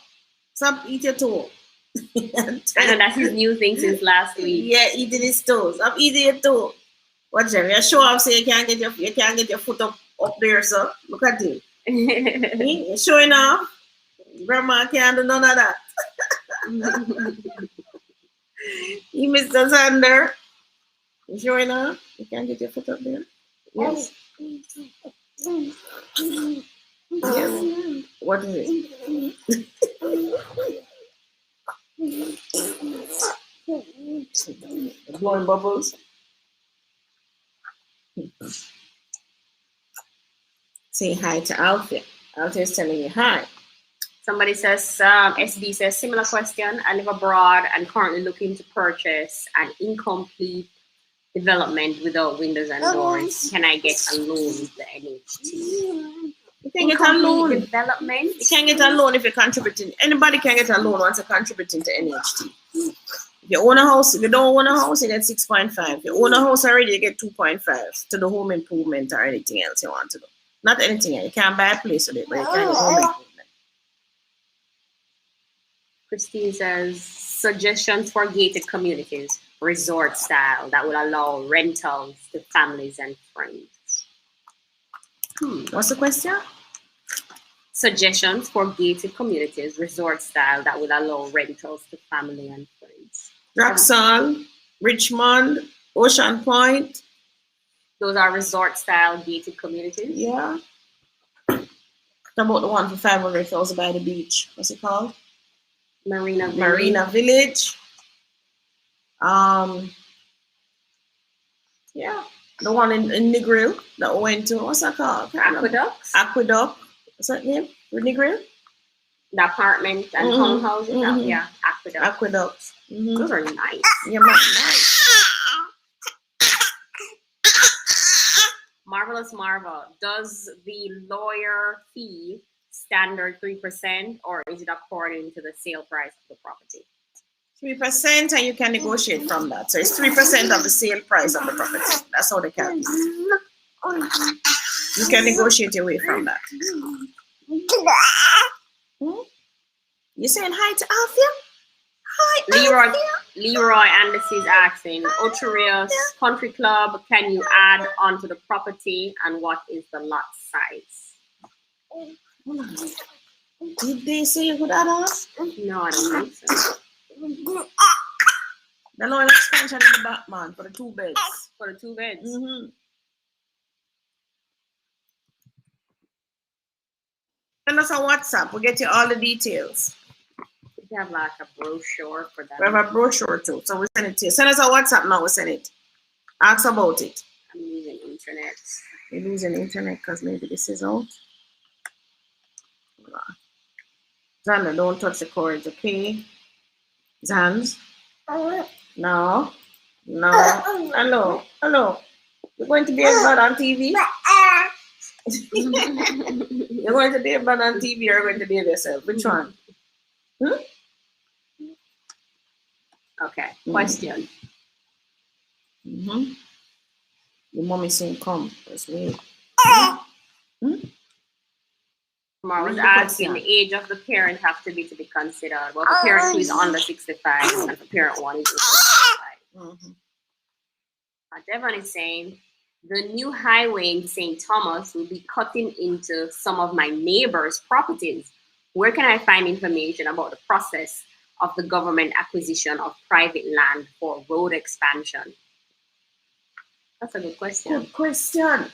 Speaker 2: Stop eating your toe.
Speaker 1: I know that's his new thing since last week.
Speaker 2: Yeah, eating his toes. I'm eating it too. Watch them. You show up, so you can't get your foot up there, so look at him. You're showing off. Grandma can't do none of that. You Mr. Sander. You showing off? You can't get your foot up there. Yes. Yes. What is it? Blowing bubbles. Say hi to Alfie. Alfie is telling you hi.
Speaker 1: Somebody says, SB says, similar question. I live abroad and currently looking to purchase an incomplete development without windows and doors. Can I get a loan with the NHT?
Speaker 2: You can get a loan.
Speaker 1: Development?
Speaker 2: You can get a loan if you're contributing. Anybody can get a loan once you're contributing to NHT. If you own a house, if you don't own a house, you get 6.5. If you own a house already, you get 2.5 to the home improvement or anything else you want to do. Not anything else. You can't buy a place with it, but you can get home improvement.
Speaker 1: Christine says, suggestions for gated communities, resort style, that would allow rentals to families and friends.
Speaker 2: What's the question?
Speaker 1: Suggestions for gated communities, resort style, that would allow rentals to family and friends.
Speaker 2: Draxal, Richmond, Ocean Point.
Speaker 1: Those are resort style gated communities?
Speaker 2: Yeah. What about the one for 500,000 by the beach? What's it called?
Speaker 1: Marina Village.
Speaker 2: Marina Village. Yeah. The one in Negril that we went to. What's that called?
Speaker 1: Aqueducts.
Speaker 2: Aqueduct. What's that name? Negril?
Speaker 1: The apartment and townhouses. Yeah, Aqueduct.
Speaker 2: Aqueducts.
Speaker 1: Those are nice.
Speaker 2: Yeah, nice.
Speaker 1: Marvelous Marvel. Does the lawyer fee standard 3% or is it according to the sale price of the property?
Speaker 2: 3%, and you can negotiate from that. So it's 3% of the sale price of the property. That's how they calculate. You can negotiate your way from that. You saying hi to Alfia? Hi,
Speaker 1: Leroy Anderson is asking, Ocherios Country Club, can you add onto the property and what is the lot size?
Speaker 2: Did they say you could add on?
Speaker 1: No, I don't think so.
Speaker 2: The lower expansion in the back, man, for the 2 beds.
Speaker 1: For the 2 beds?
Speaker 2: Send us a WhatsApp. We'll get you all the details.
Speaker 1: We have like a brochure for that.
Speaker 2: We have a brochure too, so we send it to you. Send us a WhatsApp now, we send it. Ask about it.
Speaker 1: I'm using internet.
Speaker 2: You're using internet because maybe this is out. Xander, don't touch the cords, okay? Zans? No. Hello. You're going to be a bad on TV? You're going to be a bad on TV or you're going to behave yourself? Which one?
Speaker 1: Okay, question.
Speaker 2: Your mommy saying come. Let's wait.
Speaker 1: I was asking, the age of the parent have to be considered. Well, the parent who is under 65 and the parent one is over 65. Devon is saying, the new highway in St. Thomas will be cutting into some of my neighbors' properties. Where can I find information about the process of the government acquisition of private land for road expansion? That's a good question.
Speaker 2: Good question.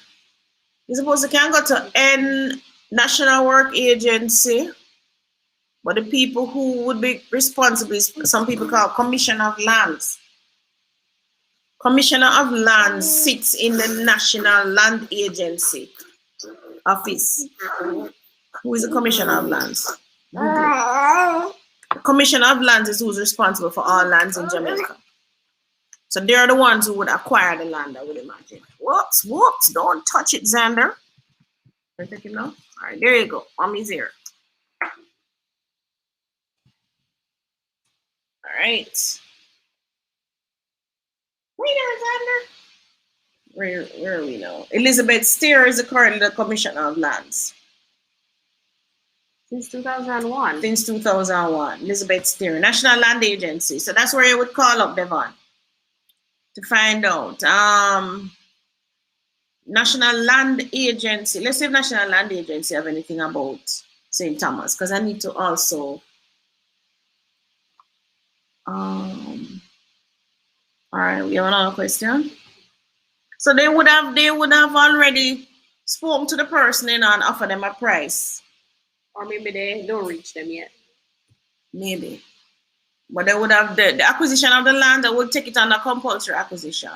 Speaker 2: You suppose you can go to N National Work Agency, but the people who would be responsible is some people call Commissioner of Lands. Commissioner of Lands sits in the National Land Agency office. Who is the Commissioner of Lands? The Commissioner of Lands is who's responsible for all lands in Jamaica. So they're the ones who would acquire the land, I would imagine. Whoops, don't touch it, Xander. Can I take it now? All right, there you go. Mommy's here. All right. Where are we now? Elizabeth Steer is currently the Commissioner of Lands.
Speaker 1: Since 2001.
Speaker 2: Since 2001. Elizabeth Steering, National Land Agency. So that's where you would call up, Devon, to find out. National Land Agency. Let's see if National Land Agency have anything about St. Thomas, because I need to also. All right, we have another question. So they would have already spoken to the person and offered them a price.
Speaker 1: Or maybe they don't reach them yet.
Speaker 2: Maybe. But they would have the acquisition of the land, they would take it under compulsory acquisition.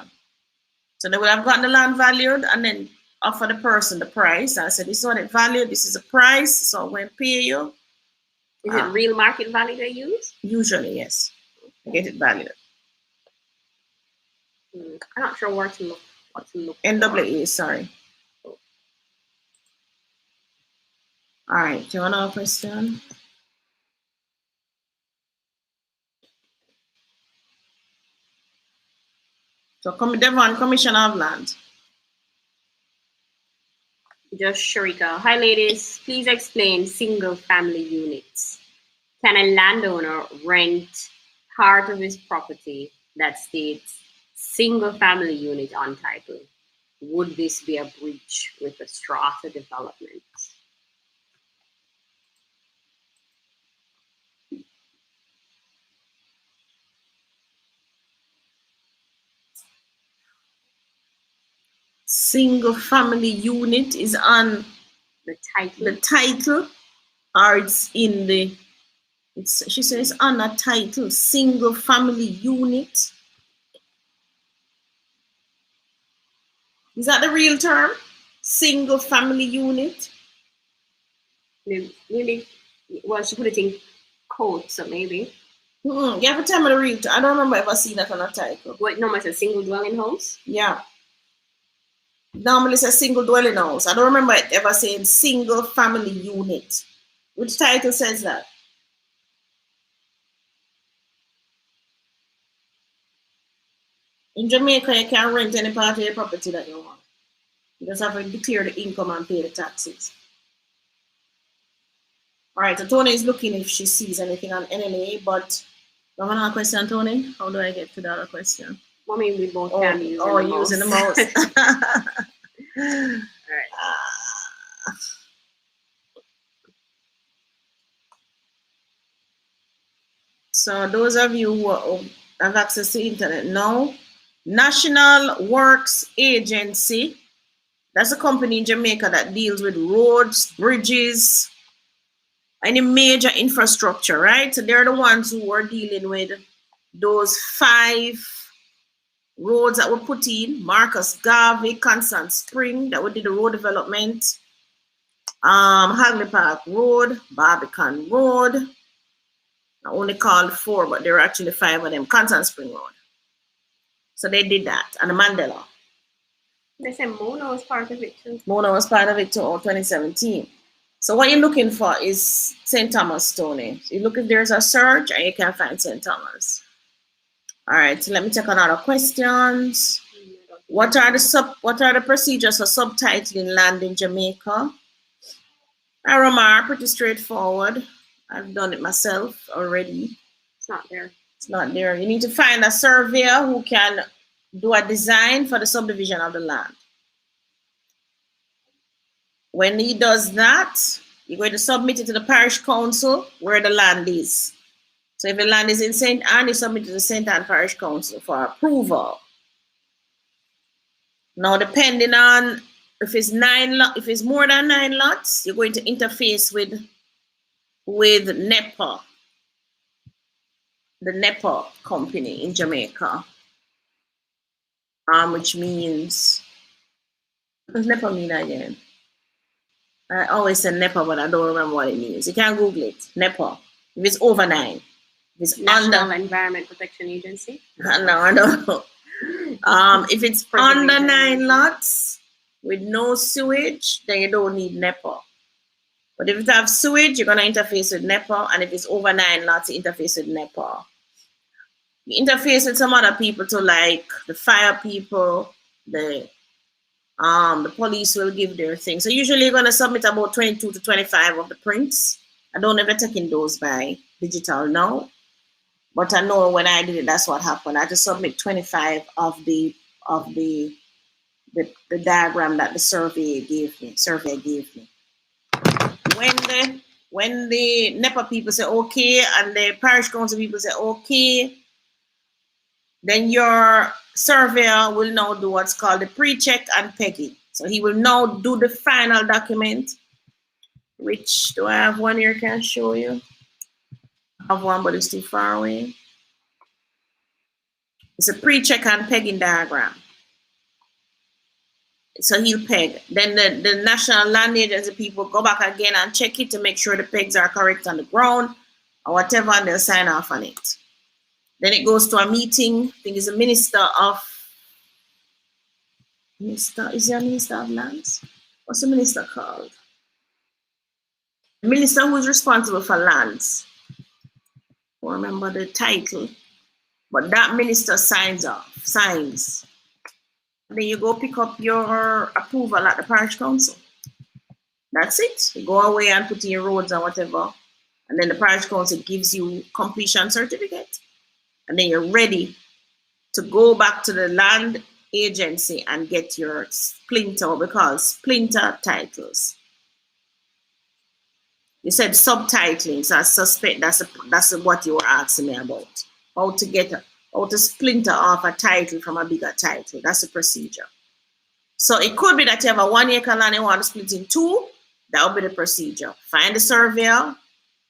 Speaker 2: So they would have gotten the land valued and then offer the person the price. I said, this is what it valued, this is the price, so I'm going to pay you.
Speaker 1: Is it real market value they use?
Speaker 2: Usually, yes. I get it valued.
Speaker 1: I'm not sure where to look.
Speaker 2: NWA, sorry. All right, do you want another question? So, Devon, Commissioner of Land.
Speaker 1: Just Sharika. Hi, ladies. Please explain single family units. Can a landowner rent part of his property that states single family unit on title? Would this be a breach with the strata development?
Speaker 2: Single family unit is on
Speaker 1: the title,
Speaker 2: or it's in the, she says on a title, single family unit. Is that the real term? Single family unit?
Speaker 1: Maybe, well, she put it in quotes, so maybe.
Speaker 2: You have to tell me the real term. I don't remember ever seeing that on a title.
Speaker 1: What, no, it's a single dwelling house?
Speaker 2: Yeah. Normally it's a single dwelling house. I don't remember it ever saying single family unit. Which title says that? In Jamaica, you can rent any part of your property that you want. You just have to declare the income and pay the taxes. All right, so Tony is looking if she sees anything on NNA, but you have another question, Tony? How do I get to the other question?
Speaker 1: Well, I mean, we both can use
Speaker 2: using the mouse.
Speaker 1: All right.
Speaker 2: So those of you who have access to internet now, National Works Agency, that's a company in Jamaica that deals with roads, bridges, any major infrastructure, right? So they're the ones who are dealing with those 5 roads that were put in, Marcus Garvey, Constant Spring, that we did the road development, Hagley Park Road, Barbican Road. I only called 4, but there were actually 5 of them, Constant Spring Road. So they did that, and the Mandela.
Speaker 1: They said Mona was part of it too.
Speaker 2: Mona was part of it too, 2017. So what you're looking for is St. Thomas, Tony. You look if there's a search and you can find St. Thomas. All right, so let me take another questions. What are the procedures for subtitling land in Jamaica? RMR, pretty straightforward. I've done it myself already.
Speaker 1: It's not there.
Speaker 2: It's not there. You need to find a surveyor who can do a design for the subdivision of the land. When he does that, you're going to submit it to the parish council where the land is. So if the land is in St. Ann, you submit it to the St. Ann Parish Council for approval. Now, depending on if it's more than 9 lots, you're going to interface with NEPA, the NEPA company in Jamaica, which means, what does NEPA mean again? I always say NEPA, but I don't remember what it means. You can Google it, NEPA. If it's over 9. If it's
Speaker 1: National Environment Protection Agency?
Speaker 2: No, I don't know. If it's under 9 lots with no sewage, then you don't need NEPA. But if you have sewage, you're going to interface with NEPA. And if it's over 9 lots, you interface with NEPA. You interface with some other people too, like the fire people, the police will give their thing. So usually you're going to submit about 22 to 25 of the prints. I don't know if they're taking those by digital now, but I know when I did it, that's what happened. I just submit 25 of the diagram that the survey gave me. When the NEPA people say okay and the parish council people say okay, then your surveyor will now do what's called the pre-check and pegging. So he will now do the final document, which do I have one here? Can I show you? I have one, but it's too far away. It's a pre-check and pegging diagram. So he'll peg. Then the National Land Agency people go back again and check it to make sure the pegs are correct on the ground or whatever, and they'll sign off on it. Then it goes to a meeting. I think it's a minister, is there a minister of lands? What's the minister called? The minister who is responsible for lands. I don't remember the title, but that minister signs. Then you go pick up your approval at the parish council. That's it. You go away and put in your roads and whatever. And then the parish council gives you completion certificate. And then you're ready to go back to the land agency and get your splinter, we call splinter titles. You said subtitling, so I suspect that's what you were asking me about. How to splinter off a title from a bigger title. That's the procedure. So it could be that you have a 1 acre land and you want to split in two. That would be the procedure. Find the surveyor,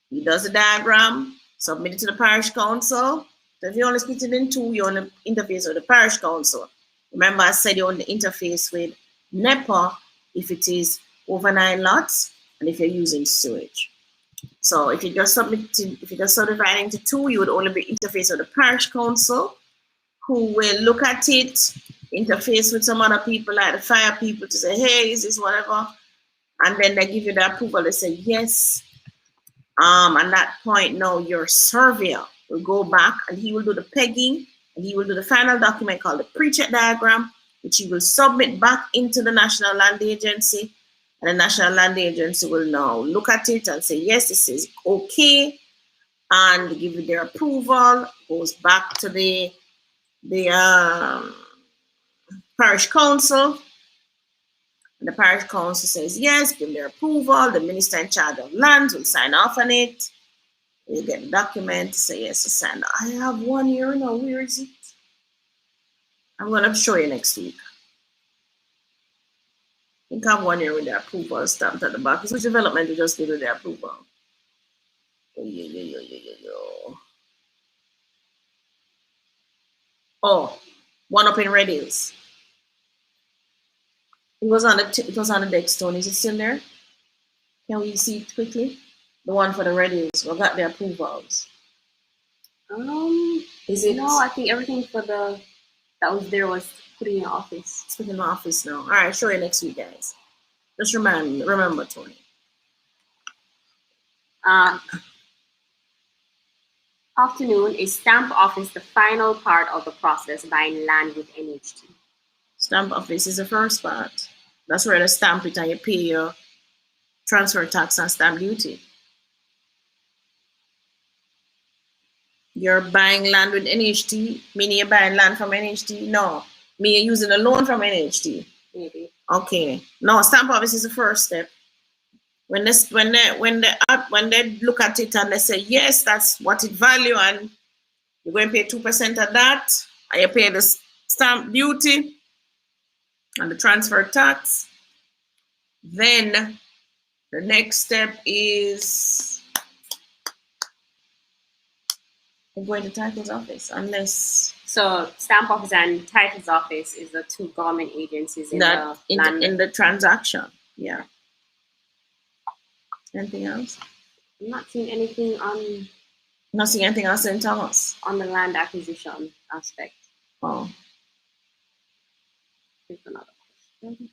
Speaker 2: he does the diagram, submit it to the parish council. So if you only split it in two, you only interface with the parish council. Remember I said you only interface with NEPA if it is over 9 lots and if you're using sewage. So if you just subdivide into two, you would only be interface with the parish council, who will look at it, interface with some other people like the fire people to say, hey, is this whatever? And then they give you the approval. They say yes. At that point, now your surveyor will go back and he will do the pegging and he will do the final document called the pre-check diagram, which he will submit back into the National Land Agency. And the National Land Agency will now look at it and say, yes, this is okay, and give you their approval, goes back to the parish council. And the parish council says, yes, give their approval. The minister in charge of lands will sign off on it. You get the document, say, yes, to sign. I have one here now. Where is it? I'm going to show you next week. I think I have one here with the approval stamped at the back. Which development you just did with the approval? Oh, one up in Red Hills. It was on the deck stone. Is it still there? Can we see it quickly? The one for the Red Hills. We got the approvals.
Speaker 1: Is it? No, I think everything for that was there was put in your office.
Speaker 2: It's put in my office now. All right, show you next week, guys. Just remember, Tony.
Speaker 1: Afternoon is stamp office, the final part of the process buying land with NHT.
Speaker 2: Stamp office is the first part. That's where they stamp it and you pay your transfer tax and stamp duty. You're buying land with NHT, meaning you're buying land from NHT? No. Me, you're using a loan from NHT.
Speaker 1: Maybe.
Speaker 2: Okay. No, stamp office is the first step. When they look at it and they say, yes, that's what it value, and you're going to pay 2% of that, and you pay the stamp duty and the transfer tax, then the next step is going to titles office, unless.
Speaker 1: So stamp office and titles office is the two government agencies in
Speaker 2: the transaction. Yeah. Anything else?
Speaker 1: I'm not seeing anything on.
Speaker 2: Not seeing anything else in Thomas
Speaker 1: on the land acquisition aspect.
Speaker 2: Oh.
Speaker 1: Here's another question.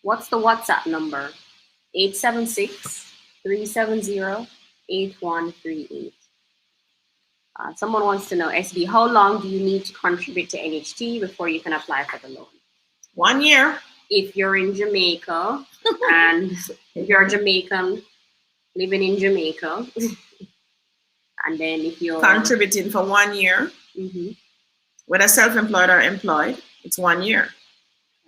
Speaker 1: What's the WhatsApp number? 876-370-8138. Someone wants to know, SB, how long do you need to contribute to NHT before you can apply for the loan?
Speaker 2: 1 year.
Speaker 1: If you're in Jamaica and if you're Jamaican living in Jamaica, and then if you're
Speaker 2: contributing for 1 year, whether self-employed or employed, it's 1 year.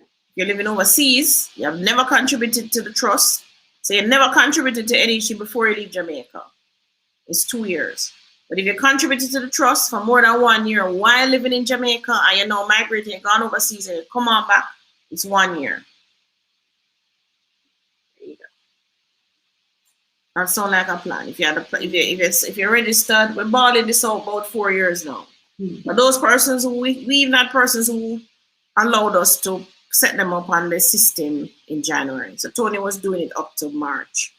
Speaker 2: If you're living overseas, you have never contributed to the trust, so you never contributed to NHG before you leave Jamaica. It's 2 years. But if you contributed to the trust for more than 1 year while living in Jamaica and you're now migrating, you've gone overseas and you come on back, it's 1 year.
Speaker 1: there you go.
Speaker 2: That sounds like a plan. If you had if you're registered, we're balling this out about 4 years now. But those persons who we even had persons who allowed us to set them up on the system in January. So Tony was doing it up to March,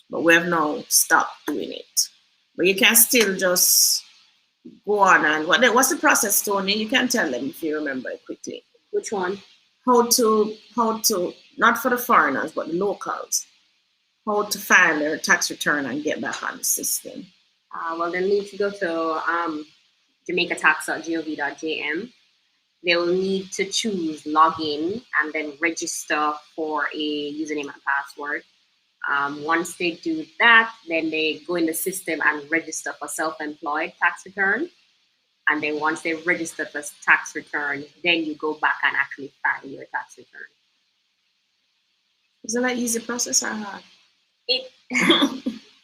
Speaker 2: but we have now stopped doing it. But you can still just go on and what's the process, Tony? You can tell them if you remember it quickly.
Speaker 1: Which one?
Speaker 2: How to not for the foreigners but the locals, how to file their tax return and get back on the system.
Speaker 1: Well, they need to go to jamaicatax.gov.jm. They will need to choose login and then register for a username and password. Once they do that, then they go in the system and register for self-employed tax return. And then once they register for tax return, then you go back and actually file your tax return.
Speaker 2: Is it an easy process or hard?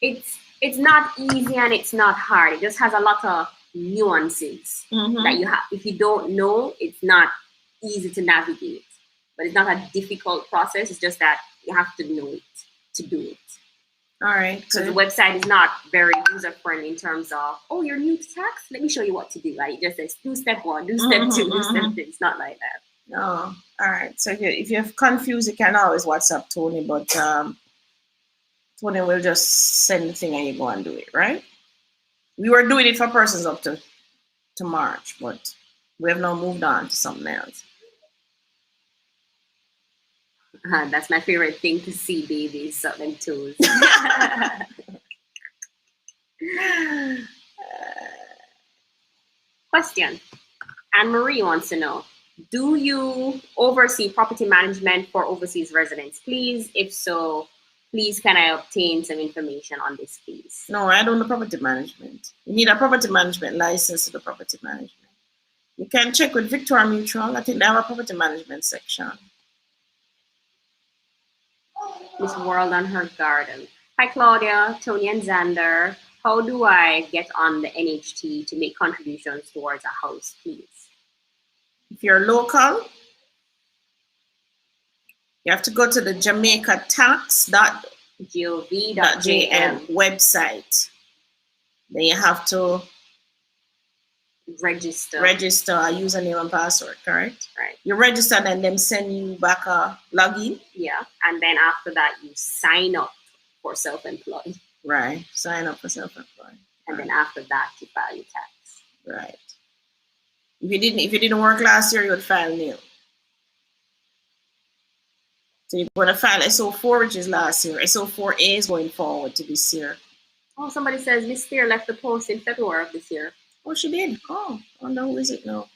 Speaker 1: It's not easy and it's not hard. It just has a lot of nuances that you have. If you don't know, it's not easy to navigate. But it's not a difficult process. It's just that you have to know it to do it.
Speaker 2: All right.
Speaker 1: So the website is not very user friendly in terms of, oh, you're new to tax? Let me show you what to do. Like it just says do step 1, do step 2, do step 3. It's not like that.
Speaker 2: No. All right. So if you're confused, you can always WhatsApp Tony, but Tony will just send the thing and you go and do it, right? We were doing it for persons up to March, but we have now moved on to something else.
Speaker 1: That's my favorite thing to see, babies sucking toes. Question. Anne-Marie wants to know, do you oversee property management for overseas residents? Please, if so, please can I obtain some information on this, please?
Speaker 2: No, I don't do property management. You need a property management license to do property management. You can check with Victoria Mutual. I think they have a property management section.
Speaker 1: Miss World on her garden. Hi, Claudia, Tony, and Xander. How do I get on the NHT to make contributions towards a house, please?
Speaker 2: If you're local, you have to go to the jamaicatax.gov.jm website. Then you have to
Speaker 1: register
Speaker 2: a username and password, correct?
Speaker 1: Right.
Speaker 2: You register and then send you back a login.
Speaker 1: Yeah, and then after that you sign up for self-employed.
Speaker 2: Right, sign up for self-employed.
Speaker 1: And then after that you file your tax.
Speaker 2: Right. If you didn't work last year, you would file nil. So you're going to file SO4, which is last year. SO4A is going forward to this year.
Speaker 1: Oh, somebody says Miss Spear left the post in February of this year.
Speaker 2: Oh, she did. Oh no, who is it now?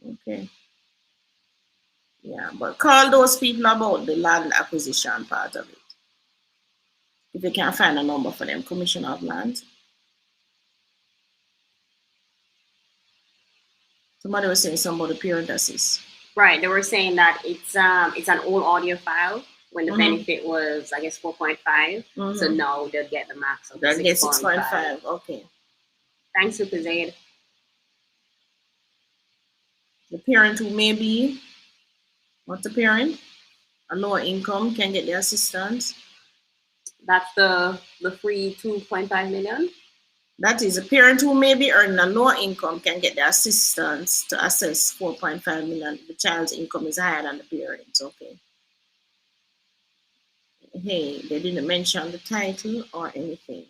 Speaker 2: Okay. Yeah, but call those people about the land acquisition part of it. If you can't find a number for them, Commission of Land. Somebody was saying something about the parent assist.
Speaker 1: Right, they were saying that it's an old audio file when the benefit was, I guess, 4.5. So now they'll get the max of
Speaker 2: 6.5. Okay.
Speaker 1: Thanks, Super Zaid.
Speaker 2: The parent who may be, what's the parent? A lower income can get the assistance.
Speaker 1: That's the free 2.5 million?
Speaker 2: That is, a parent who may be earning a lower income can get the assistance to assess 4.5 million. The child's income is higher than the parent's. Okay. Hey, they didn't mention the title or anything.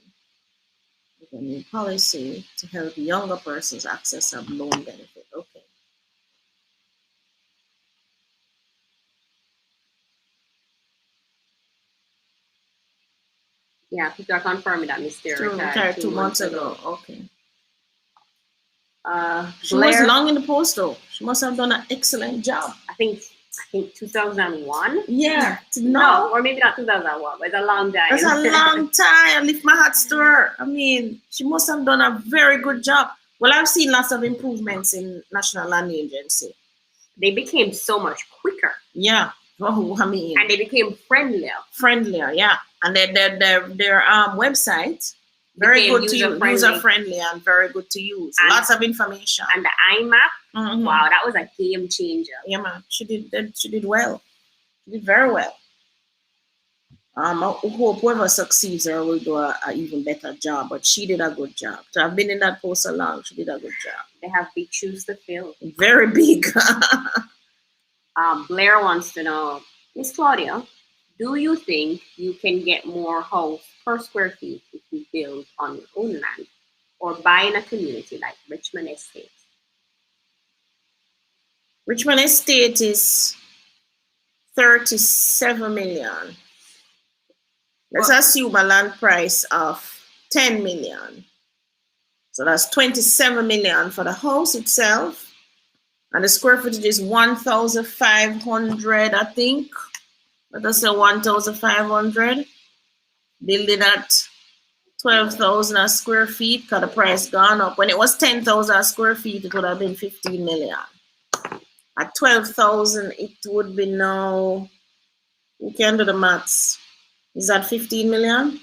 Speaker 2: A new policy to help younger persons access a loan benefit. Okay.
Speaker 1: Yeah, people are confirming that Mr.
Speaker 2: Retired 2 months ago. Okay. She was
Speaker 1: Blair,
Speaker 2: long in the post though. She must have done an excellent job.
Speaker 1: I think 2001.
Speaker 2: Yeah.
Speaker 1: No, or maybe not 2001, but it's a long time.
Speaker 2: That's a long time. I lift my hats to her. I mean, she must have done a very good job. Well, I've seen lots of improvements in National Land Agency.
Speaker 1: They became so much quicker.
Speaker 2: Yeah. Oh, I mean,
Speaker 1: and they became friendlier.
Speaker 2: Friendlier, yeah. And their website very good to use, user friendly and very good to use. And lots of information.
Speaker 1: And the iMap, wow, that was a game changer.
Speaker 2: Yeah, man, she did well. She did very well. I hope whoever succeeds her will do a even better job, but she did a good job. To have been in that post so long, she did a good job.
Speaker 1: They have big shoes to fill.
Speaker 2: Very big.
Speaker 1: Blair wants to know, Miss Claudia, do you think you can get more house per square feet if you build on your own land or buy in a community like Richmond Estate?
Speaker 2: Richmond Estate is 37 million. Let's assume a land price of 10 million. So that's 27 million for the house itself. And the square footage is 1,500, I think. Let us say 1,500. Building at 12,000 a square feet because the price gone up. When it was 10,000 a square feet, it would have been 15 million. At 12,000, it would be now, we can do the maths. Is that 15 million?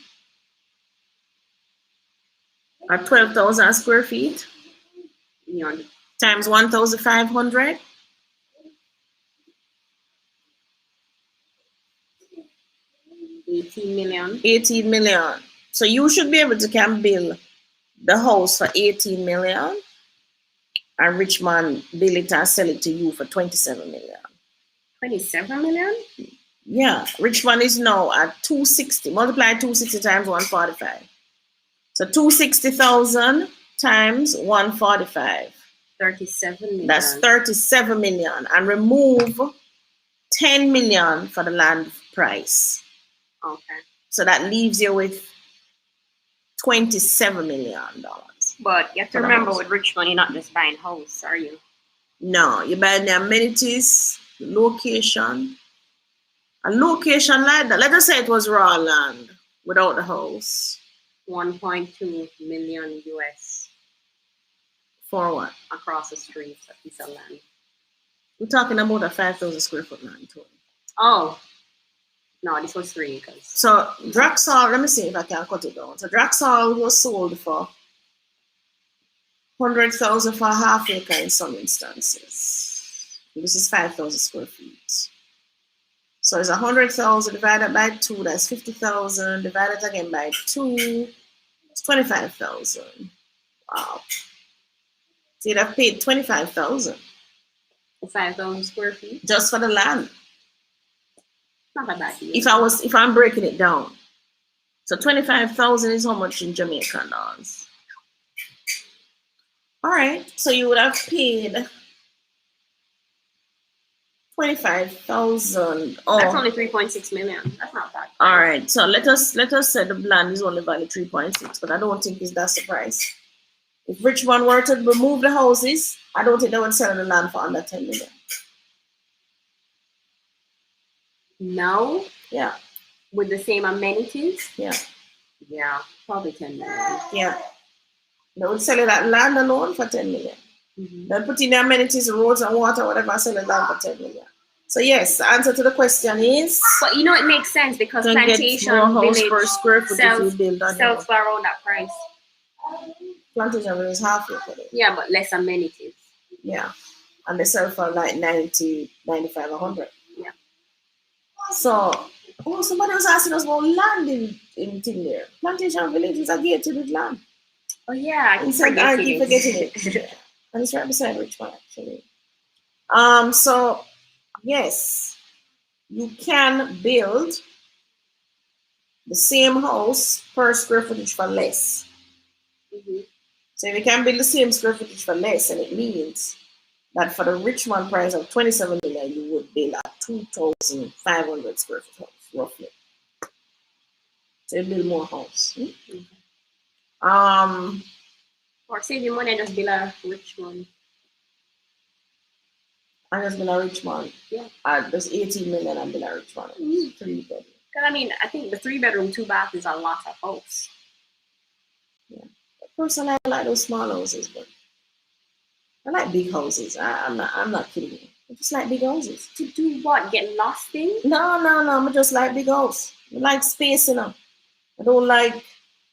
Speaker 2: At 12,000 square feet?
Speaker 1: Yeah.
Speaker 2: Times 1,500?
Speaker 1: $18 million.
Speaker 2: 18 million. So you should be able to can build the house for 18 million and Richmond build it and sell it to you for 27 million.
Speaker 1: 27 million?
Speaker 2: Yeah, Richmond is now at 260. Multiply 260 times 145. So 260,000 times 145.
Speaker 1: 37 million.
Speaker 2: That's 37 million. And remove 10 million for the land price.
Speaker 1: Okay.
Speaker 2: So that leaves you with $27 million.
Speaker 1: But you have to remember with Richmond, you're not just buying a house, are you?
Speaker 2: No, you're buying the amenities, location. A location like that. Let us say it was raw land without the house.
Speaker 1: 1.2 million US.
Speaker 2: For what?
Speaker 1: Across the street, a piece of land.
Speaker 2: We're talking about a 5,000 square foot land total.
Speaker 1: Oh. No, this was 3 acres.
Speaker 2: So Draxall, let me see if I can cut it down. So Draxall was sold for 100,000 for a half acre in some instances. This is 5,000 square feet. So it's 100,000 divided by 2, that's 50,000, divided again by 2, it's 25,000. Wow. So you'd have paid 25,000.
Speaker 1: For 5,000 square feet?
Speaker 2: Just for the land.
Speaker 1: Not a bad deal.
Speaker 2: If I'm breaking it down. So 25,000 is how much in Jamaican dollars? All right, so you would have paid 25,000. Oh,
Speaker 1: that's only 3.6 million. That's not bad.
Speaker 2: All right, so let us say the land is only valued 3.6, but I don't think that's the price. If Richmond were to remove the houses, I don't think they would sell the land for under 10 million.
Speaker 1: No?
Speaker 2: Yeah.
Speaker 1: With the same amenities?
Speaker 2: Yeah.
Speaker 1: Yeah, probably 10 million.
Speaker 2: Yeah. They would sell it that land alone for 10 million.
Speaker 1: Mm-hmm.
Speaker 2: They'll put in the amenities, roads and water, whatever, sell it down for 10 million. So yes, the answer to the question is.
Speaker 1: But you know it makes sense because Plantation Village
Speaker 2: per square foot
Speaker 1: sells
Speaker 2: if you build on
Speaker 1: for around that price.
Speaker 2: Plantation Village is half acre.
Speaker 1: Yeah, but less amenities.
Speaker 2: Yeah, and they sell for like 90, 95, 100.
Speaker 1: Yeah.
Speaker 2: So, somebody was asking us about land in thing there. Plantation Village is a gated with land.
Speaker 1: Oh yeah, I keep
Speaker 2: forgetting it. And it's right beside Richmond actually. So yes, you can build the same house per square footage for less.
Speaker 1: Mm-hmm.
Speaker 2: So if you can build the same square footage for less, and it means that for the Richmond price of 27 million, you would build a 2,500 square foot house, roughly. So you build more house.
Speaker 1: Mm-hmm. Or save your money and just build a rich one.
Speaker 2: I just build a rich one.
Speaker 1: Yeah.
Speaker 2: There's 18 million and build a rich one. 3 bedroom.
Speaker 1: Because I mean, I think the 3-bedroom, 2-bath is a lot of house.
Speaker 2: Yeah. Personally, I like those small houses, but I like big houses. I'm not kidding you. I just like big houses.
Speaker 1: To do what? Get lost in?
Speaker 2: No. I just like big house. I like space, I don't like,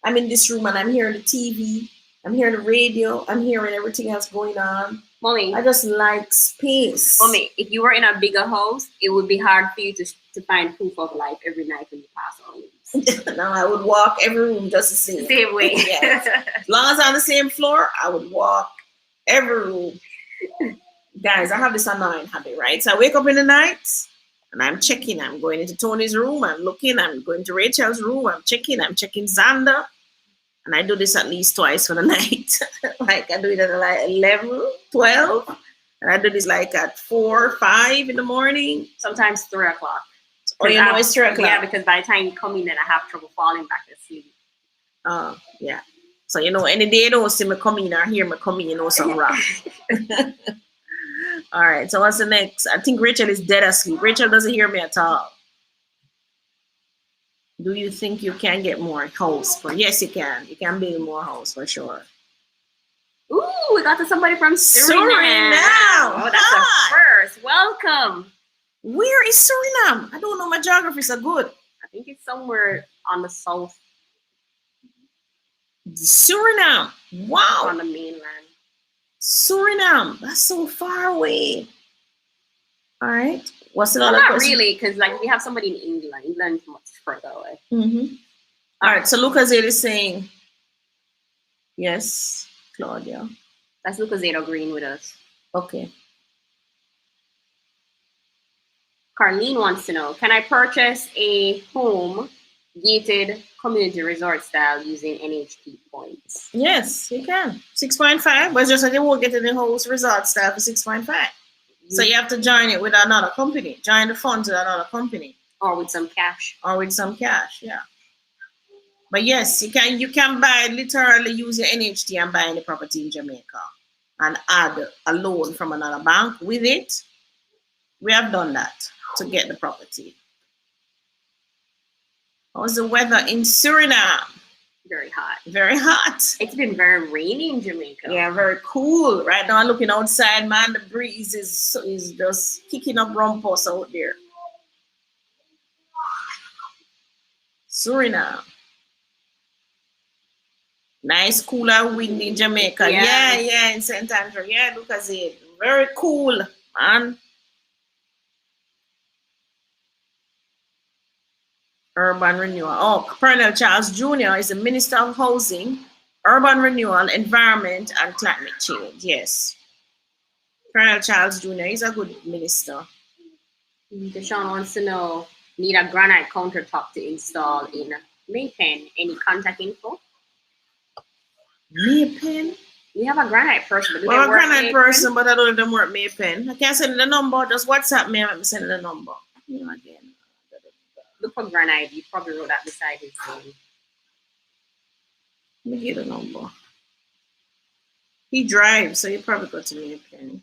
Speaker 2: I'm in this room and I'm hearing the TV, I'm hearing the radio, I'm hearing everything else going on.
Speaker 1: Mommy.
Speaker 2: I just like space.
Speaker 1: Mommy, if you were in a bigger house, it would be hard for you to find proof of life every night when you pass all rooms.
Speaker 2: No, I would walk every room just the same.
Speaker 1: Same way.
Speaker 2: Yes. As long as I'm on the same floor, I would walk every room. Guys, I have this annoying habit, right? So I wake up in the night and I'm checking. I'm going into Tony's room. I'm looking. I'm going to Rachel's room. I'm checking Xander. And I do this at least twice for the night. Like I do it at like 11, 12. And I do this like at 4, 5 in the morning.
Speaker 1: Sometimes 3 o'clock.
Speaker 2: Oh, you know it's 3 o'clock.
Speaker 1: Yeah, because by the time you come in, then I have trouble falling back asleep.
Speaker 2: Oh, yeah. So, any day you don't see me come in or hear me come in, something wrong. All right. So what's the next? I think Rachel is dead asleep. Rachel doesn't hear me at all. Do you think you can get more house? Yes, you can. You can build more house for sure.
Speaker 1: Ooh, we got to somebody from Suriname.
Speaker 2: Oh,
Speaker 1: that's a first. Welcome.
Speaker 2: Where is Suriname? I don't know. My geography is so good.
Speaker 1: I think it's somewhere on the south.
Speaker 2: Suriname. Wow.
Speaker 1: On the mainland.
Speaker 2: Suriname. That's so far away. All right. What's the
Speaker 1: other
Speaker 2: question?
Speaker 1: Not really, because like we have somebody in England. England is much further away.
Speaker 2: Mm-hmm. All right. So Lucas is saying, yes, Claudia.
Speaker 1: That's Lucas agreeing with us.
Speaker 2: Okay.
Speaker 1: Carlene wants to know, can I purchase a home gated community resort style using NHT points?
Speaker 2: Yes, you can. 6.5, but just like you won't get any house resort style for 6.5. So you have to join it with another company. Join the funds with another company.
Speaker 1: Or with some cash.
Speaker 2: Yeah. But yes, you can buy, literally use your NHT and buy any property in Jamaica and add a loan from another bank with it. We have done that to get the property. How's the weather in Suriname?
Speaker 1: Very hot.
Speaker 2: Very hot.
Speaker 1: It's been very rainy in Jamaica.
Speaker 2: Yeah, very cool. Right now I'm looking outside, man. The breeze is just kicking up rumpus out there. Suriname. Nice, cooler wind in Jamaica. Yeah, in St. Andrew. Yeah, look at it. Very cool, man. Urban Renewal. Oh, Colonel Charles Jr. is the Minister of Housing, Urban Renewal, Environment, and Climate Change. Yes. Colonel Charles Jr. is a good minister.
Speaker 1: Deshaun wants to know, need a granite countertop to install in Maypen. Any contact info?
Speaker 2: Maypen?
Speaker 1: We have a granite person.
Speaker 2: But a granite person, but I don't know them work Maypen. I can't send the number. Just WhatsApp me and let me send the number. Again.
Speaker 1: Look for granite. You probably wrote that beside his name.
Speaker 2: Let me get a number. He drives, so you probably go to Maypen.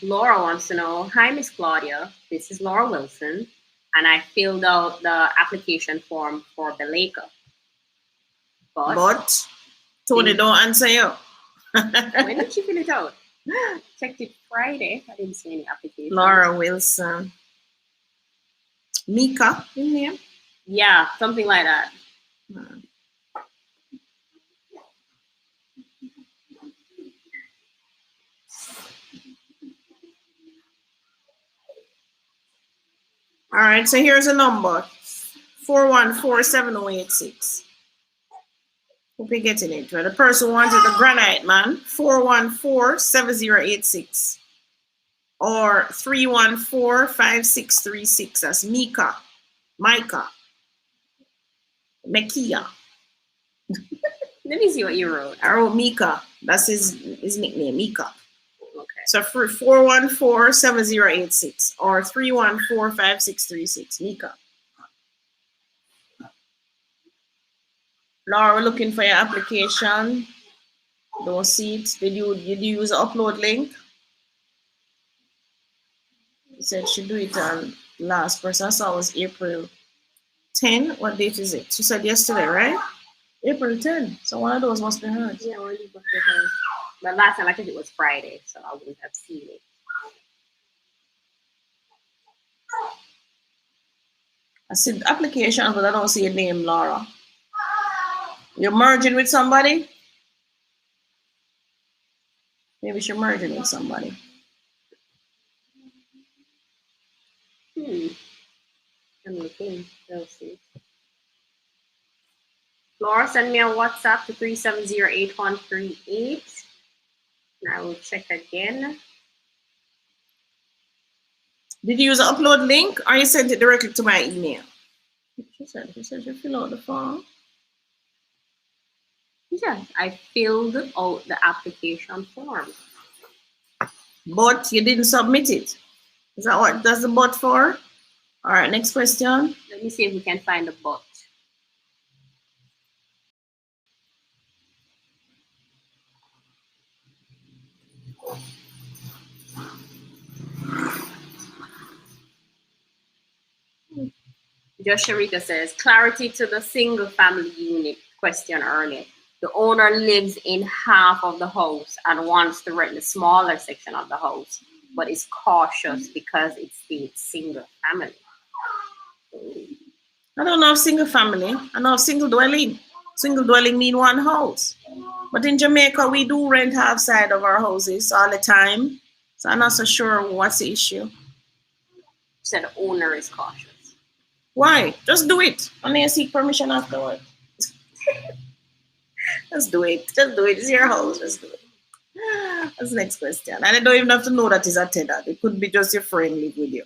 Speaker 1: Laura wants to know, hi, Miss Claudia. This is Laura Wilson, and I filled out the application form for Baleka. But
Speaker 2: Tony don't answer you.
Speaker 1: When did she fill it out? Checked it Friday. I didn't see any application.
Speaker 2: Laura Wilson. Mika in here?
Speaker 1: Yeah, something like that.
Speaker 2: All right, so here's a number. 414-7086. Hope you're getting it. The person wanted the granite, man. 414-7086. Or 314-5636. That's Micah. Mekia.
Speaker 1: Let me see what you wrote.
Speaker 2: I wrote Mika. That's his nickname, Mika.
Speaker 1: Okay.
Speaker 2: So for 414-7086 or 314-5636, Mika. Laura, we're looking for your application. Don't see it. Did you use the upload link? She said she do it on last person I saw was April 10. What date is it? She said yesterday, right? April 10. So one of those must be hers.
Speaker 1: Yeah, one of these must be hers. But last time I think it was Friday, so I wouldn't have seen it.
Speaker 2: I see the application, but I don't see your name, Laura. You're merging with somebody? Maybe she's merging with somebody.
Speaker 1: I'm looking. Let's see. Laura, send me a WhatsApp to 3708138. And I will check again.
Speaker 2: Did you use the upload link or you sent it directly to my email? She said you fill out the form.
Speaker 1: Yeah, I filled out the application form.
Speaker 2: But you didn't submit it. Is that what that's the but for? All right, next question.
Speaker 1: Let me see if we can find the but. Josh Sharika says, clarity to the single family unit question earlier. The owner lives in half of the house and wants to rent the smaller section of the house, but is cautious because it states single family.
Speaker 2: I don't know of single family. I know of single dwelling. Single dwelling mean one house. But in Jamaica, we do rent half side of our houses all the time. So I'm not so sure what's the issue.
Speaker 1: Said the owner is cautious.
Speaker 2: Why? Just do it. Only you seek permission afterward. Just do it. Just do it. It's your house. Just do it. That's the next question. And I don't even have to know that it's a tenant. It could be just your friend live with you.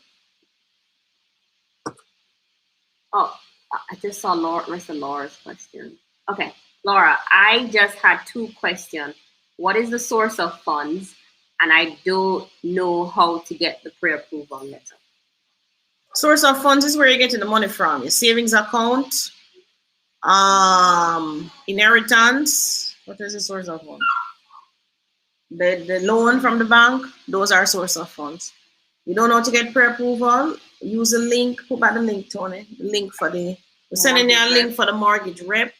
Speaker 1: Oh, I just saw Laura's question. Okay, Laura, I just had two questions. What is the source of funds? And I don't know how to get the pre-approval letter.
Speaker 2: Source of funds is where you're getting the money from. Your savings account, inheritance. What is the source of funds? The loan from the bank, those are source of funds. You don't know how to get pre-approval, use a link, put back the link, Tony. The link for we're sending you a link for the mortgage rep.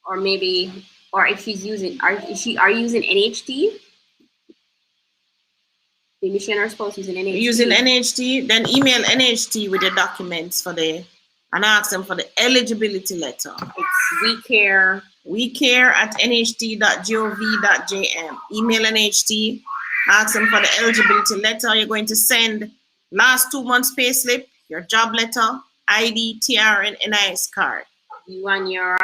Speaker 1: Or maybe, or if she's using, are you using NHT? Maybe she and her spouse using NHT.
Speaker 2: Using NHT, then email NHT with the documents and ask them for the eligibility letter.
Speaker 1: It's
Speaker 2: wecare@nht.gov.jm. Email NHT, ask them for the eligibility letter. You're going to send last 2 months pay slip, your job letter, ID, TRN, NIS card.
Speaker 1: You and your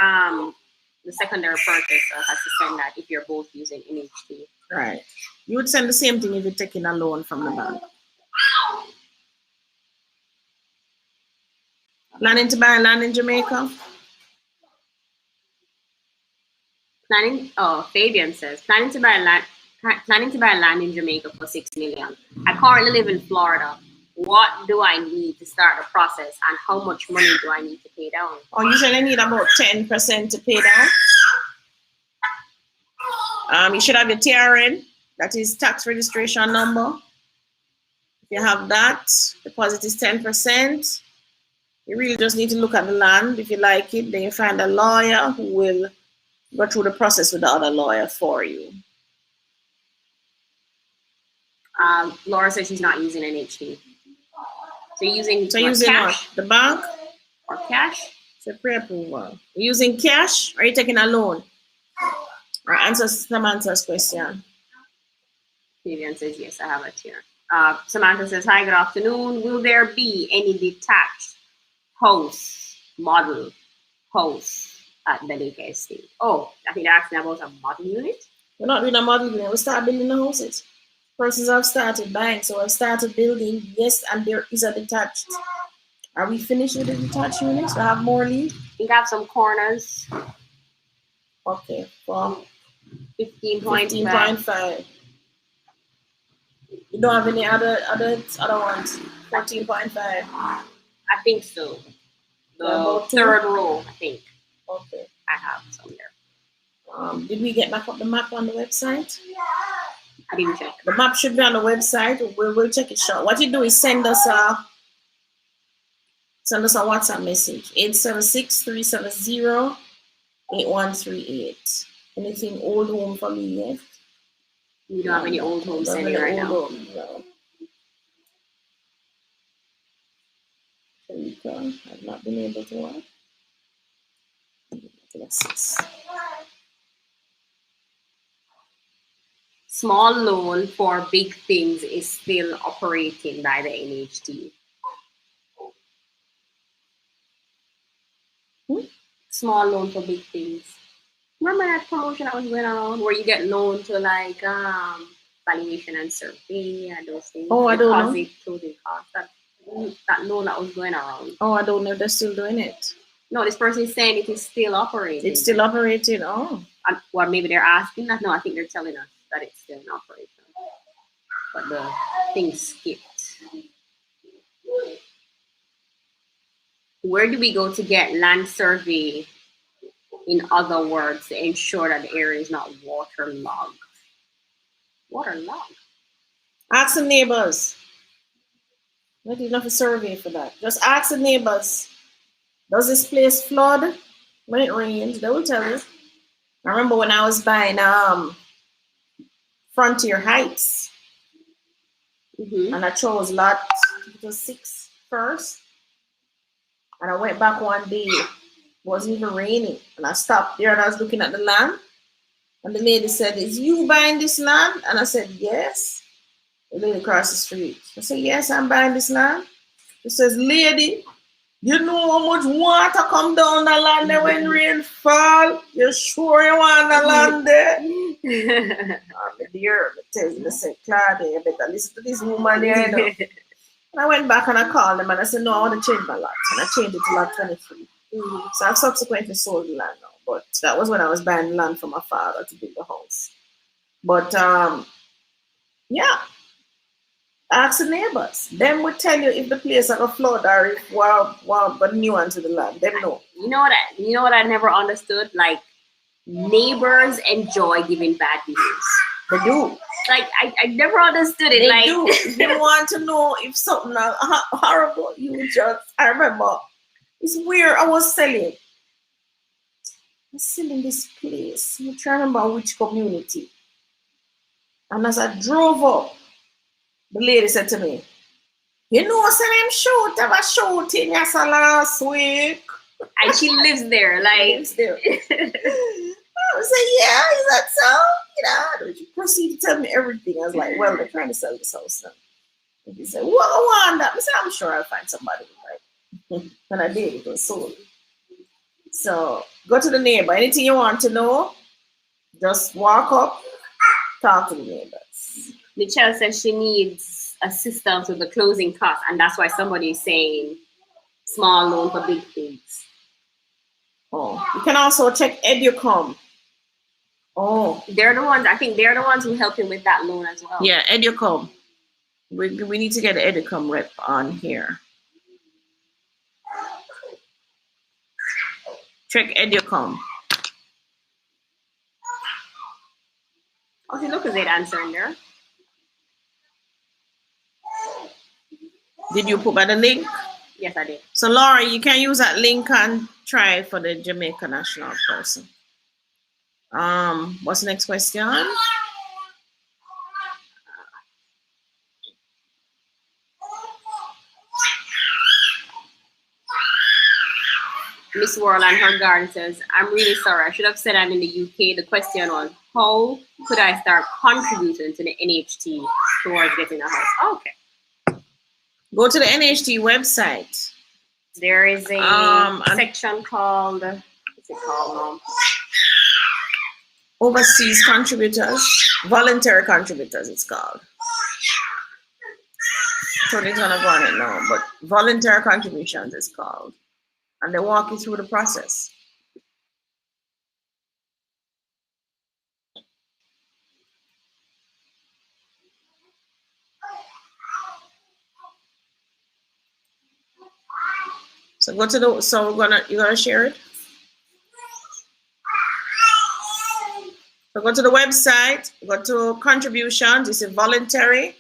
Speaker 1: the secondary purchaser has to send that if you're both using NHT.
Speaker 2: Right. You would send the same thing if you're taking a loan from the bank. Planning to buy land in Jamaica?
Speaker 1: Fabian says, planning to buy land in Jamaica for $6 million. I currently live in Florida. What do I need to start the process and how much money do I need to pay down?
Speaker 2: Oh, you usually need about 10% to pay down. You should have your TRN, that is tax registration number. If you have that, deposit is 10%. You really just need to look at the land. If you like it, then you find a lawyer who will go through the process with the other lawyer for you.
Speaker 1: Laura says she's not using NHT. So using
Speaker 2: cash? What? The bank?
Speaker 1: Or cash?
Speaker 2: It's a pre-approval. You're using cash or are you taking a loan? Or answer Samantha's question.
Speaker 1: Vivian says yes, I have it here. Samantha says, hi, good afternoon. Will there be any detached house, model house at the Lake Estate? Oh, I think they're asking about a model unit.
Speaker 2: We're not doing a model unit. We start building the houses. Persons have started buying, so I've started building. Yes, and there is a detached. Are we finished with the detached units? We have more leave?
Speaker 1: We have some corners.
Speaker 2: Okay, for
Speaker 1: 15.5.
Speaker 2: You don't have any other ones? 14.5.
Speaker 1: I think so. The third row, I think.
Speaker 2: Okay.
Speaker 1: I have some there.
Speaker 2: Did we get back up the map on the website?
Speaker 1: I didn't check.
Speaker 2: The map should be on the website. We'll check it short. What you do is send us a WhatsApp message. 876-370-8138. Anything old home for me yet?
Speaker 1: We don't have any old homes sending right now.
Speaker 2: No. I've not been able to work.
Speaker 1: Small loan for big things is still operating by the NHT. Small loan for big things. Remember that promotion that was going around where you get loan to like valuation and survey and those things?
Speaker 2: Oh, I don't know.
Speaker 1: Closing costs. That loan that was going around.
Speaker 2: Oh, I don't know if they're still doing it.
Speaker 1: No, this person is saying it is still operating.
Speaker 2: It's still operating. Oh.
Speaker 1: Or maybe they're asking that. No, I think they're telling us that it's still in operation. But the thing skipped. Where do we go to get land survey? In other words, to ensure that the area is not waterlogged. Waterlogged?
Speaker 2: Ask the neighbors. Not enough a survey for that. Just ask the neighbors. Does this place flood when it rains? They will tell you. I remember when I was buying Frontier Heights, and I chose lot 6 first, and I went back one day. It wasn't even raining, and I stopped there and I was looking at the land, and the lady said, "Is you buying this land?" And I said, "Yes." The lady across the street. I said, "Yes, I'm buying this land." She says, "Lady, you know how much water come down the land there when rain fall? You sure you want the land there?" Dear, I said, "Claudia, you better listen to this woman there." You know? And I went back and I called them and I said, "No, I want to change my lot." And I changed it to lot 23. So I've subsequently sold the land now. But that was when I was buying the land for my father to build the house. But yeah. Ask the neighbors. Them would tell you if the place is a flood or if but new onto the land. Them know.
Speaker 1: You know what I never understood? Like neighbors enjoy giving bad news.
Speaker 2: They do.
Speaker 1: Like I never understood it.
Speaker 2: They do. If you want to know if something horrible, I remember it's weird. I was selling this place. I'm trying to remember which community. And as I drove up, the lady said to me, "You know, them shooting yes last week."
Speaker 1: And she lives there, like.
Speaker 2: I said, "Yeah, is that so?" She proceeded to tell me everything. I was like, "Well, they're trying to sell this house now." And she said, "What I want that?" I said, "I'm sure I'll find somebody who like." And I did. It was sold. So go to the neighbor. Anything you want to know, just walk up, talk to the neighbors.
Speaker 1: Michelle says she needs assistance with the closing costs, and that's why somebody is saying small loan for big things.
Speaker 2: Oh, you can also check Educom. Oh,
Speaker 1: they're the ones. I think they're the ones who help him with that loan as well.
Speaker 2: Yeah, Educom. We need to get the Educom rep on here. Check Educom.
Speaker 1: Okay, look at that answer in there.
Speaker 2: Did you put by the link?
Speaker 1: Yes, I did.
Speaker 2: So, Laura, you can use that link and try for the Jamaica national person. What's the next question?
Speaker 1: Miss World and her garden says, "I'm really sorry. I should have said I'm in the UK. The question was, how could I start contributing to the NHT towards getting a house?" Oh, okay.
Speaker 2: Go to the NHT website.
Speaker 1: There is a section called, what's it called now?
Speaker 2: Overseas contributors, voluntary contributors, it's called. Tony's gonna go on it now, but voluntary contributions is called. And they walk you through the process. So go to you're gonna share it? go to the website, go to contributions, it's voluntary.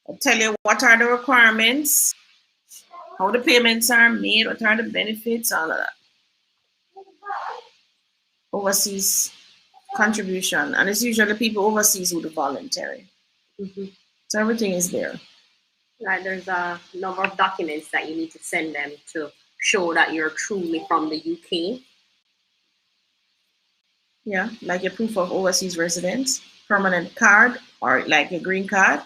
Speaker 2: I'll tell you what are the requirements, how the payments are made, what are the benefits, all of that. Overseas contribution, and it's usually people overseas who do voluntary. So everything is there.
Speaker 1: Right, there's a number of documents that you need to send them to show that you're truly from the UK.
Speaker 2: Yeah, like a proof of overseas residence, permanent card, or like a green card,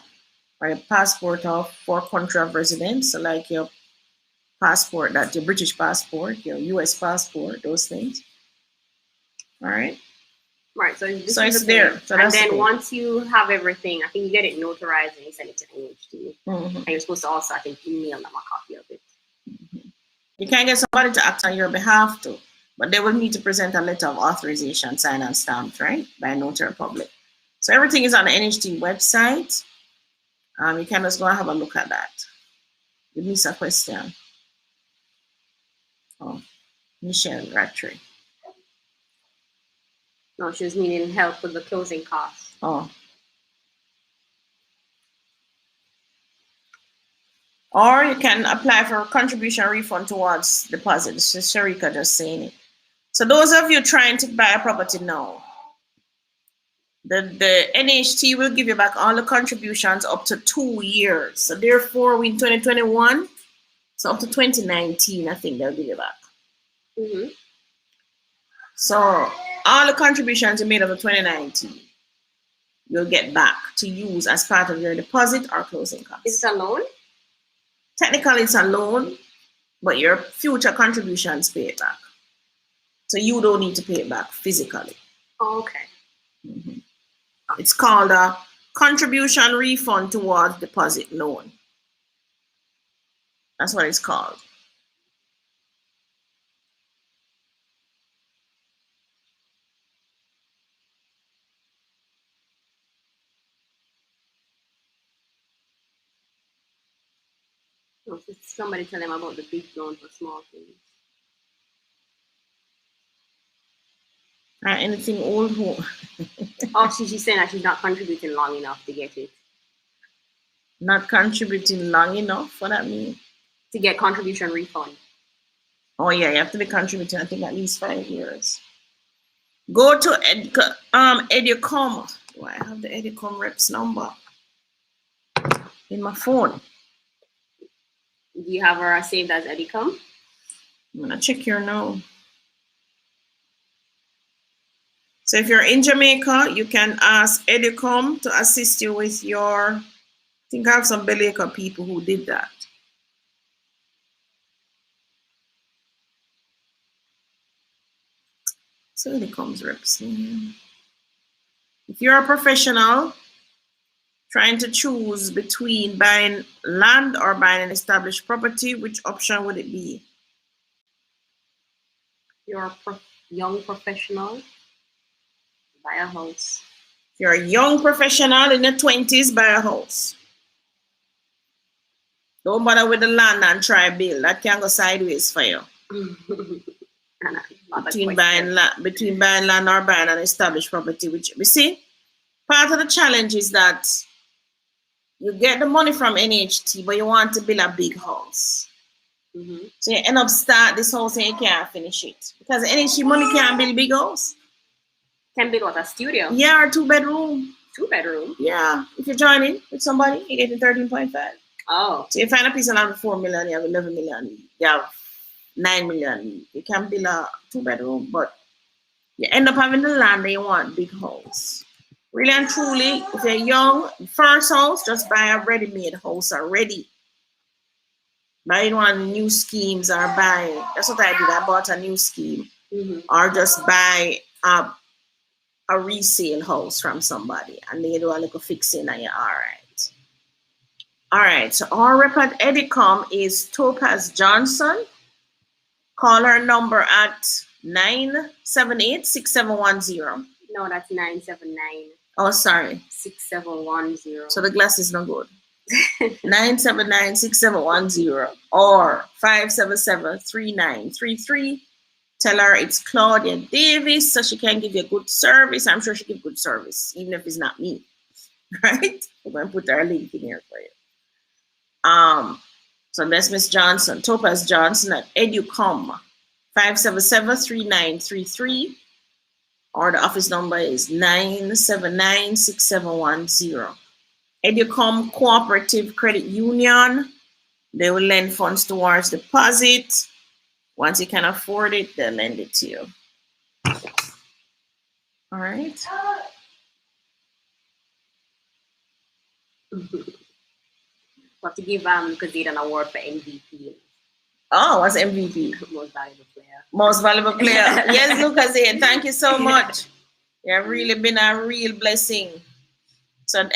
Speaker 2: or a passport for country of residence, so like your passport, that's your British passport, your US passport, those things. All right.
Speaker 1: Right, so
Speaker 2: it's there. So
Speaker 1: and then once you have everything, I think you get it notarized and you send it to NHD. And you're supposed to also, I think, email them a copy of it.
Speaker 2: You can get somebody to act on your behalf too, but they will need to present a letter of authorization, signed and stamped, right, by a notary public. So everything is on the NHD website. You can just go and have a look at that. Give me a question. Oh, Michelle Rattray.
Speaker 1: No, she was needing help with the closing costs.
Speaker 2: Oh. Or you can apply for a contribution refund towards deposit. This is Sharika just saying it. So those of you trying to buy a property now, the NHT will give you back all the contributions up to 2 years. So therefore, in 2021, so up to 2019, I think they'll give you back. So all the contributions you made up to 2019, you'll get back to use as part of your deposit or closing costs.
Speaker 1: Is it a loan?
Speaker 2: Technically, it's a loan, but your future contributions pay it back. So you don't need to pay it back physically.
Speaker 1: Oh, okay.
Speaker 2: It's called a contribution refund towards deposit loan. That's what it's called.
Speaker 1: No, somebody tell them about the big loan for small things.
Speaker 2: Anything old?
Speaker 1: Oh, she's saying that she's not contributing long enough to get it.
Speaker 2: Not contributing long enough? What that mean?
Speaker 1: To get contribution refund.
Speaker 2: Oh yeah, you have to be contributing, I think, at least 5 years. Go to Educom. Do I have the Educom reps number in my phone?
Speaker 1: Do you have her saved as Edicom?
Speaker 2: I'm gonna check here now. So if you're in Jamaica, you can ask Educom to assist you with your, I think I have some Belieca people who did that. So Educom's reps. If you're a professional trying to choose between buying land or buying an established property, which option would it be?
Speaker 1: You're a young professional, buy a house.
Speaker 2: If you're a young professional in your 20s, buy a house. Don't bother with the land and try build. That can go sideways for you. Between buying land or buying an established property, which you see, part of the challenge is that you get the money from NHT, but you want to build a big house. So you end up start this house and you can't finish it. Because NHT money can't build a big house.
Speaker 1: Can build what, a studio?
Speaker 2: Yeah, or 2-bedroom.
Speaker 1: 2-bedroom?
Speaker 2: Yeah. If you're joining with somebody, you're getting 13.5.
Speaker 1: Oh.
Speaker 2: So you find a piece of land for 4 million, you have 11 million, you have 9 million. You can build a 2-bedroom, but you end up having the land and you want big house. Really and truly, if you're young, first house, just buy a ready-made house already. Buying one new schemes or buy, that's what I did. I bought a new scheme. Or just buy a resale house from somebody and they do a little fixing and you're all right. All right, so our rep at Edicom is Topaz Johnson. Call her number at 978-6710.
Speaker 1: No, that's 979.
Speaker 2: Oh, sorry.
Speaker 1: 6710.
Speaker 2: So the glass is not good. 979-6710 or 577-3933. Tell her it's Claudia Davis so she can give you good service. I'm sure she give good service, even if it's not me. Right? We're going to put our link in here for you. So that's Miss Johnson, Topaz Johnson at Educom, 577-3933, or the office number is 979-6710. Educom Cooperative Credit Union, they will lend funds towards deposit. Once you can afford it, they'll lend it to you. All right.
Speaker 1: What to give because they an award for MVP.
Speaker 2: Oh, what's MVP?
Speaker 1: Most valuable player.
Speaker 2: Most valuable player. Yes, Lucas, thank you so much. You've really been a real blessing. So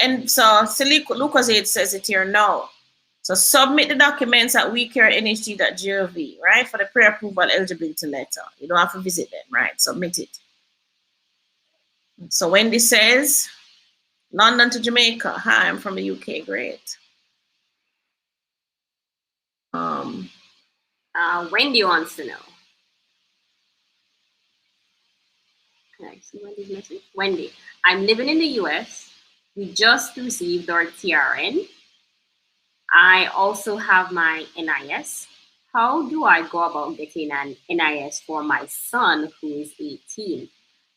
Speaker 2: Lucas says it here now. So submit the documents at wecarennht.gov, right, for the pre-approval eligibility letter. You don't have to visit them, right? Submit it. So Wendy says, London to Jamaica. Hi, I'm from the UK. Great.
Speaker 1: Wendy wants to know. Can I see Wendy's message? Wendy, I'm living in the US. We just received our TRN. I also have my NIS. How do I go about getting an NIS for my son who is 18?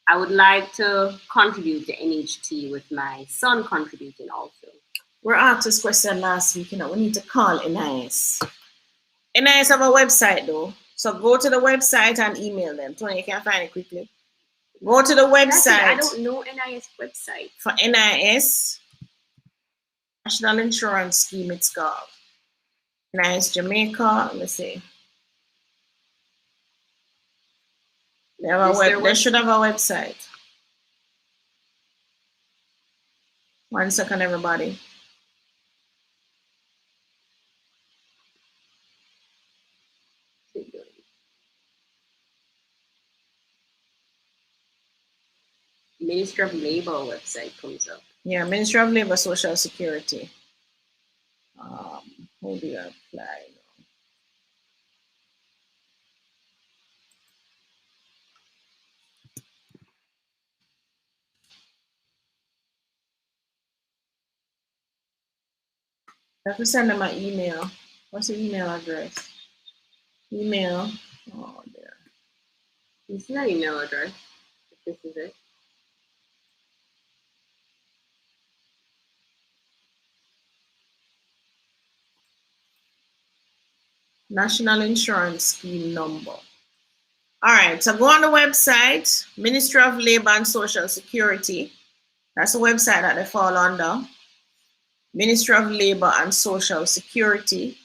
Speaker 1: I would like to contribute to NHT with my son contributing also.
Speaker 2: We're asked this question last week. We need to call NIS. NIS have a website though. So go to the website and email them. Tony, you can find it quickly. Go to the website.
Speaker 1: I don't know NIS website.
Speaker 2: For NIS, National Insurance Scheme, it's called. NIS Jamaica, let's see. They should have a website. One second, everybody.
Speaker 1: Ministry of Labor website comes up.
Speaker 2: Yeah, Ministry of Labor, Social Security. How do you apply? I have to send them an email. What's the email address? Email. Oh, there.
Speaker 1: This is an email address. This is it.
Speaker 2: National Insurance Scheme number. All right, so go on the website, Ministry of Labor and Social Security. That's the website that they fall under. Ministry of Labor and Social Security.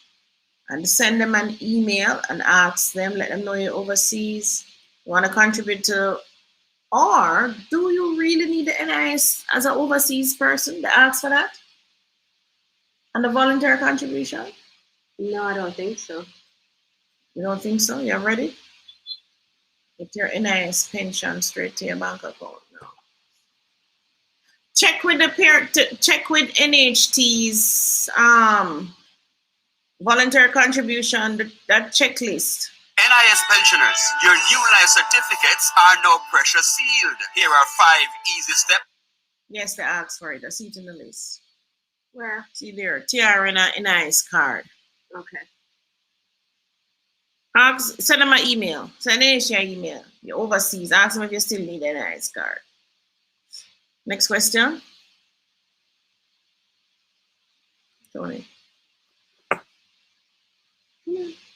Speaker 2: And send them an email and ask them, let them know you're overseas, you want to contribute to, or do you really need the NIS as an overseas person to ask for that? And the voluntary contribution?
Speaker 1: No, I don't think so.
Speaker 2: You don't think so? You're ready? Get your NIS pension straight to your bank account now. Check with the parent. Check with NHT's voluntary contribution, that checklist.
Speaker 4: NIS pensioners, your new life certificates are no pressure sealed. Here are 5 easy steps.
Speaker 2: Yes, they asked for it. I see it in the list.
Speaker 1: Where?
Speaker 2: See there, TRN NIS card.
Speaker 1: Okay.
Speaker 2: Send them an email. Send your email. You're overseas. Ask them if you still need an NIS card. Next question. Tony.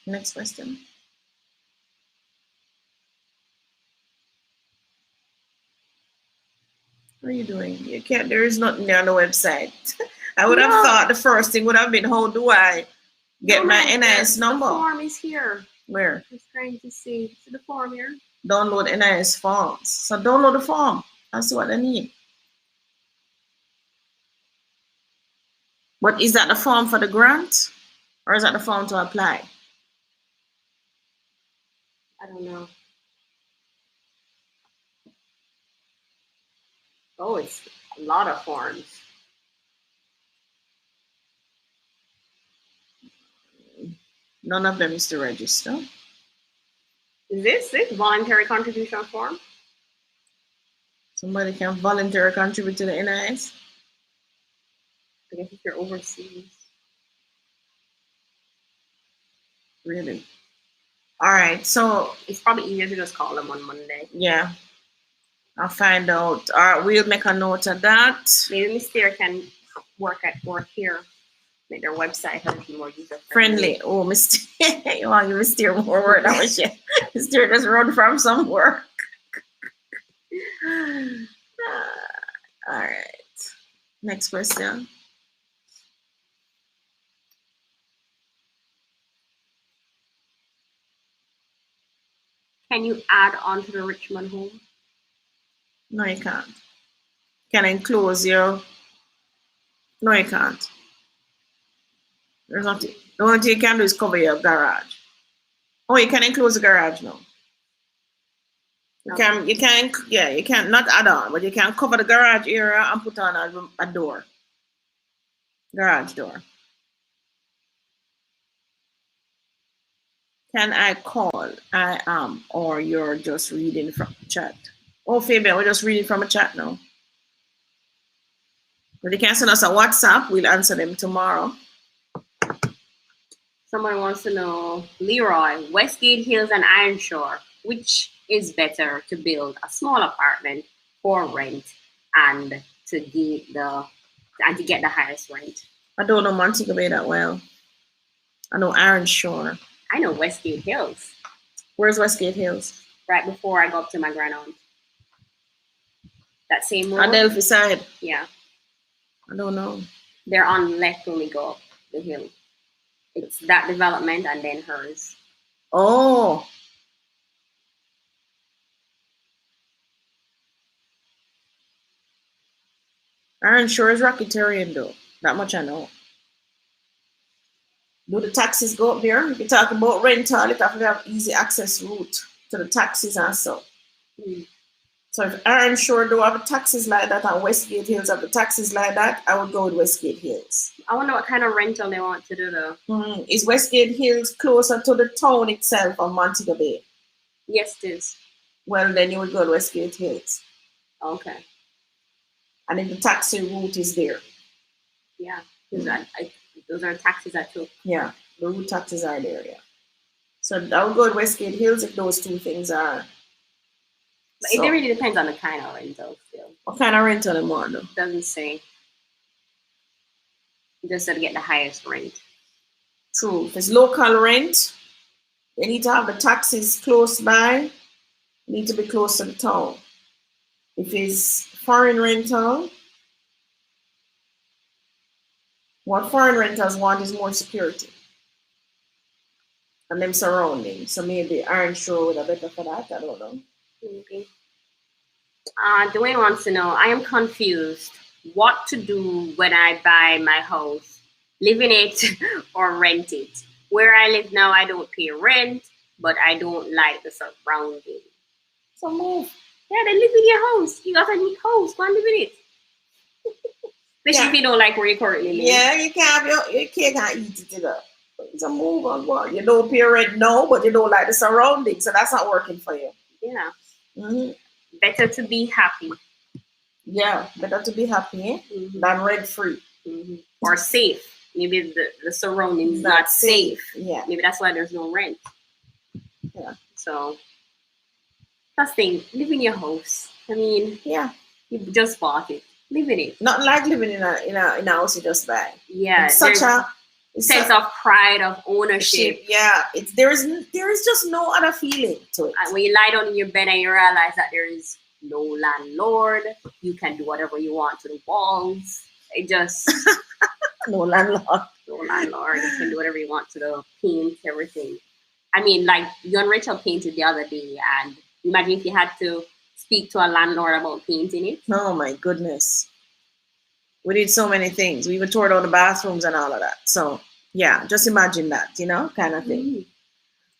Speaker 2: Next question. What are you doing? You can't. There is nothing there on the website. I would have thought the first thing would have been, how do I get my NIS number?
Speaker 1: The form is here.
Speaker 2: Where?
Speaker 1: I was trying to see. See the form here?
Speaker 2: Download NIS forms. So download the form. That's what I need. But is that the form for the grant? Or is that the form to apply?
Speaker 1: I don't know. Oh, it's a lot of forms.
Speaker 2: None of them is to register.
Speaker 1: Is this it? Voluntary contribution form?
Speaker 2: Somebody can voluntarily contribute to the NIS.
Speaker 1: I guess if you're overseas.
Speaker 2: Really? All right. So
Speaker 1: It's probably easier to just call them on Monday.
Speaker 2: yeah, I'll find out. All right, we'll make a note of that.
Speaker 1: Maybe Miss Thayer can work here. Make their website a little more user
Speaker 2: Friendly. Oh, Mr. You want to give Mr. more word? I wish you. Mr. just run from some work. All right. Next question.
Speaker 1: Can you add on to the Richmond home?
Speaker 2: No, you can't. Can I enclose your? No, you can't. There's nothing. The only thing you can do is cover your garage. Oh, you can enclose the garage now. You can not add on, but you can cover the garage area and put on a door. Garage door. Can I call? I am, or you're just reading from chat. Oh, Fabian, we're just reading from a chat now. But you can send us a WhatsApp. We'll answer them tomorrow.
Speaker 1: Someone wants to know, Leroy, Westgate Hills and Ironshore, which is better to build a small apartment for rent and to get the highest rent?
Speaker 2: I don't know Montego Bay that well. I know Ironshore.
Speaker 1: I know Westgate Hills.
Speaker 2: Where's Westgate Hills?
Speaker 1: Right before I go up to my grandaunt. That same road?
Speaker 2: Adelphi side.
Speaker 1: Yeah.
Speaker 2: I don't know.
Speaker 1: They're on left when we go up the hill. It's that development and then hers.
Speaker 2: Oh. Ironshore is Rocketerian though. That much I know. Do the taxis go up there? If you talk about rental, it have to have easy access route to the taxis and so. So if Ironshore do have taxis like that and Westgate Hills have the taxis like that, I would go with Westgate Hills.
Speaker 1: I wonder what kind of rental they want to do though.
Speaker 2: Is Westgate Hills closer to the town itself or Montego Bay?
Speaker 1: Yes, it is.
Speaker 2: Well, then you would go to Westgate Hills.
Speaker 1: Okay.
Speaker 2: And if the taxi route is there.
Speaker 1: Yeah. Those are taxis I took.
Speaker 2: Yeah, the route taxis are there, yeah. So I would go to Westgate Hills if those two things are.
Speaker 1: But it really depends on the kind of rental still.
Speaker 2: What kind of rental they want though?
Speaker 1: Doesn't say. Just to get the highest rent.
Speaker 2: True. If it's local rent, they need to have the taxis close by. Need to be close to the town. If it's foreign rental, what foreign rentals want is more security and them surroundings. So maybe Ironshore would have better for that. I don't know.
Speaker 1: Maybe. Dwayne wants to know, I am confused what to do when I buy my house, live in it or rent it. Where I live now, I don't pay rent, but I don't like the surrounding. So move. Yeah, then live in your house. You got a neat house. Go and live in it. Especially if you don't like where you currently live.
Speaker 2: Yeah, you can't eat it up. So move on. Well, you don't pay rent now, but you don't like the surroundings, so that's not working for you.
Speaker 1: Yeah.
Speaker 2: Mm-hmm.
Speaker 1: Better to be happy.
Speaker 2: Yeah, better to be happy than rent free.
Speaker 1: Or safe. Maybe the surroundings not safe.
Speaker 2: Yeah.
Speaker 1: Maybe that's why there's no rent.
Speaker 2: Yeah.
Speaker 1: So first thing, live in your house. I mean,
Speaker 2: yeah,
Speaker 1: you just bought it. Live in it.
Speaker 2: Not like living in a house you just buy.
Speaker 1: Yeah.
Speaker 2: It's such a
Speaker 1: sense of pride, of ownership.
Speaker 2: Yeah, there is just no other feeling to it.
Speaker 1: And when you lie down in your bed and you realize that there is no landlord, you can do whatever you want to the walls. It just
Speaker 2: no landlord.
Speaker 1: No landlord. You can do whatever you want to the paint, everything. I mean, like you and Rachel painted the other day, and imagine if you had to speak to a landlord about painting it.
Speaker 2: Oh my goodness. We did so many things. We even tore down the bathrooms and all of that. So yeah, just imagine that, kind of thing.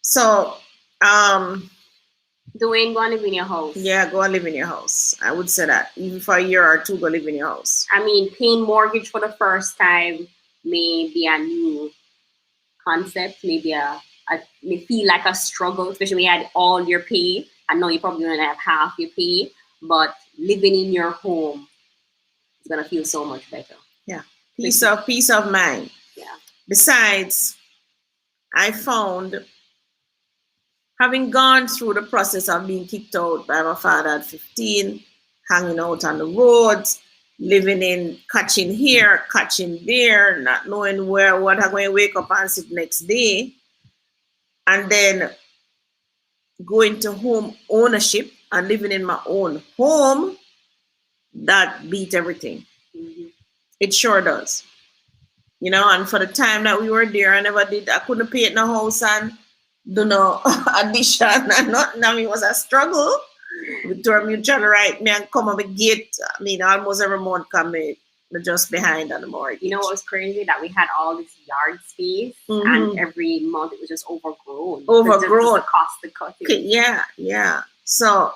Speaker 2: So
Speaker 1: Dwayne, go and live in your house.
Speaker 2: Yeah, go and live in your house. I would say that. Even for a year or two, go live in your house.
Speaker 1: I mean, paying mortgage for the first time may be a new concept, maybe a may feel like a struggle, especially when you had all your pay. I know you probably only have half your pay, but living in your home is gonna feel so much better.
Speaker 2: Yeah, peace of mind.
Speaker 1: Yeah.
Speaker 2: Besides, I found, having gone through the process of being kicked out by my father at 15, hanging out on the roads, living in, catching here, catching there, not knowing what I'm going to wake up and sit next day, and then going to home ownership and living in my own home, that beat everything.
Speaker 1: Mm-hmm.
Speaker 2: It sure does. You know, and for the time that we were there, I couldn't paint no house and do no addition and nothing. I mean, it was a struggle. With our mutual right, me and come up a gate. I mean, almost every month come me just behind on the mortgage.
Speaker 1: You know what was crazy? That we had all this yard space,
Speaker 2: Mm-hmm.
Speaker 1: and every month it was just overgrown.
Speaker 2: Overgrown.
Speaker 1: Just the cost of cutting.
Speaker 2: Yeah. So,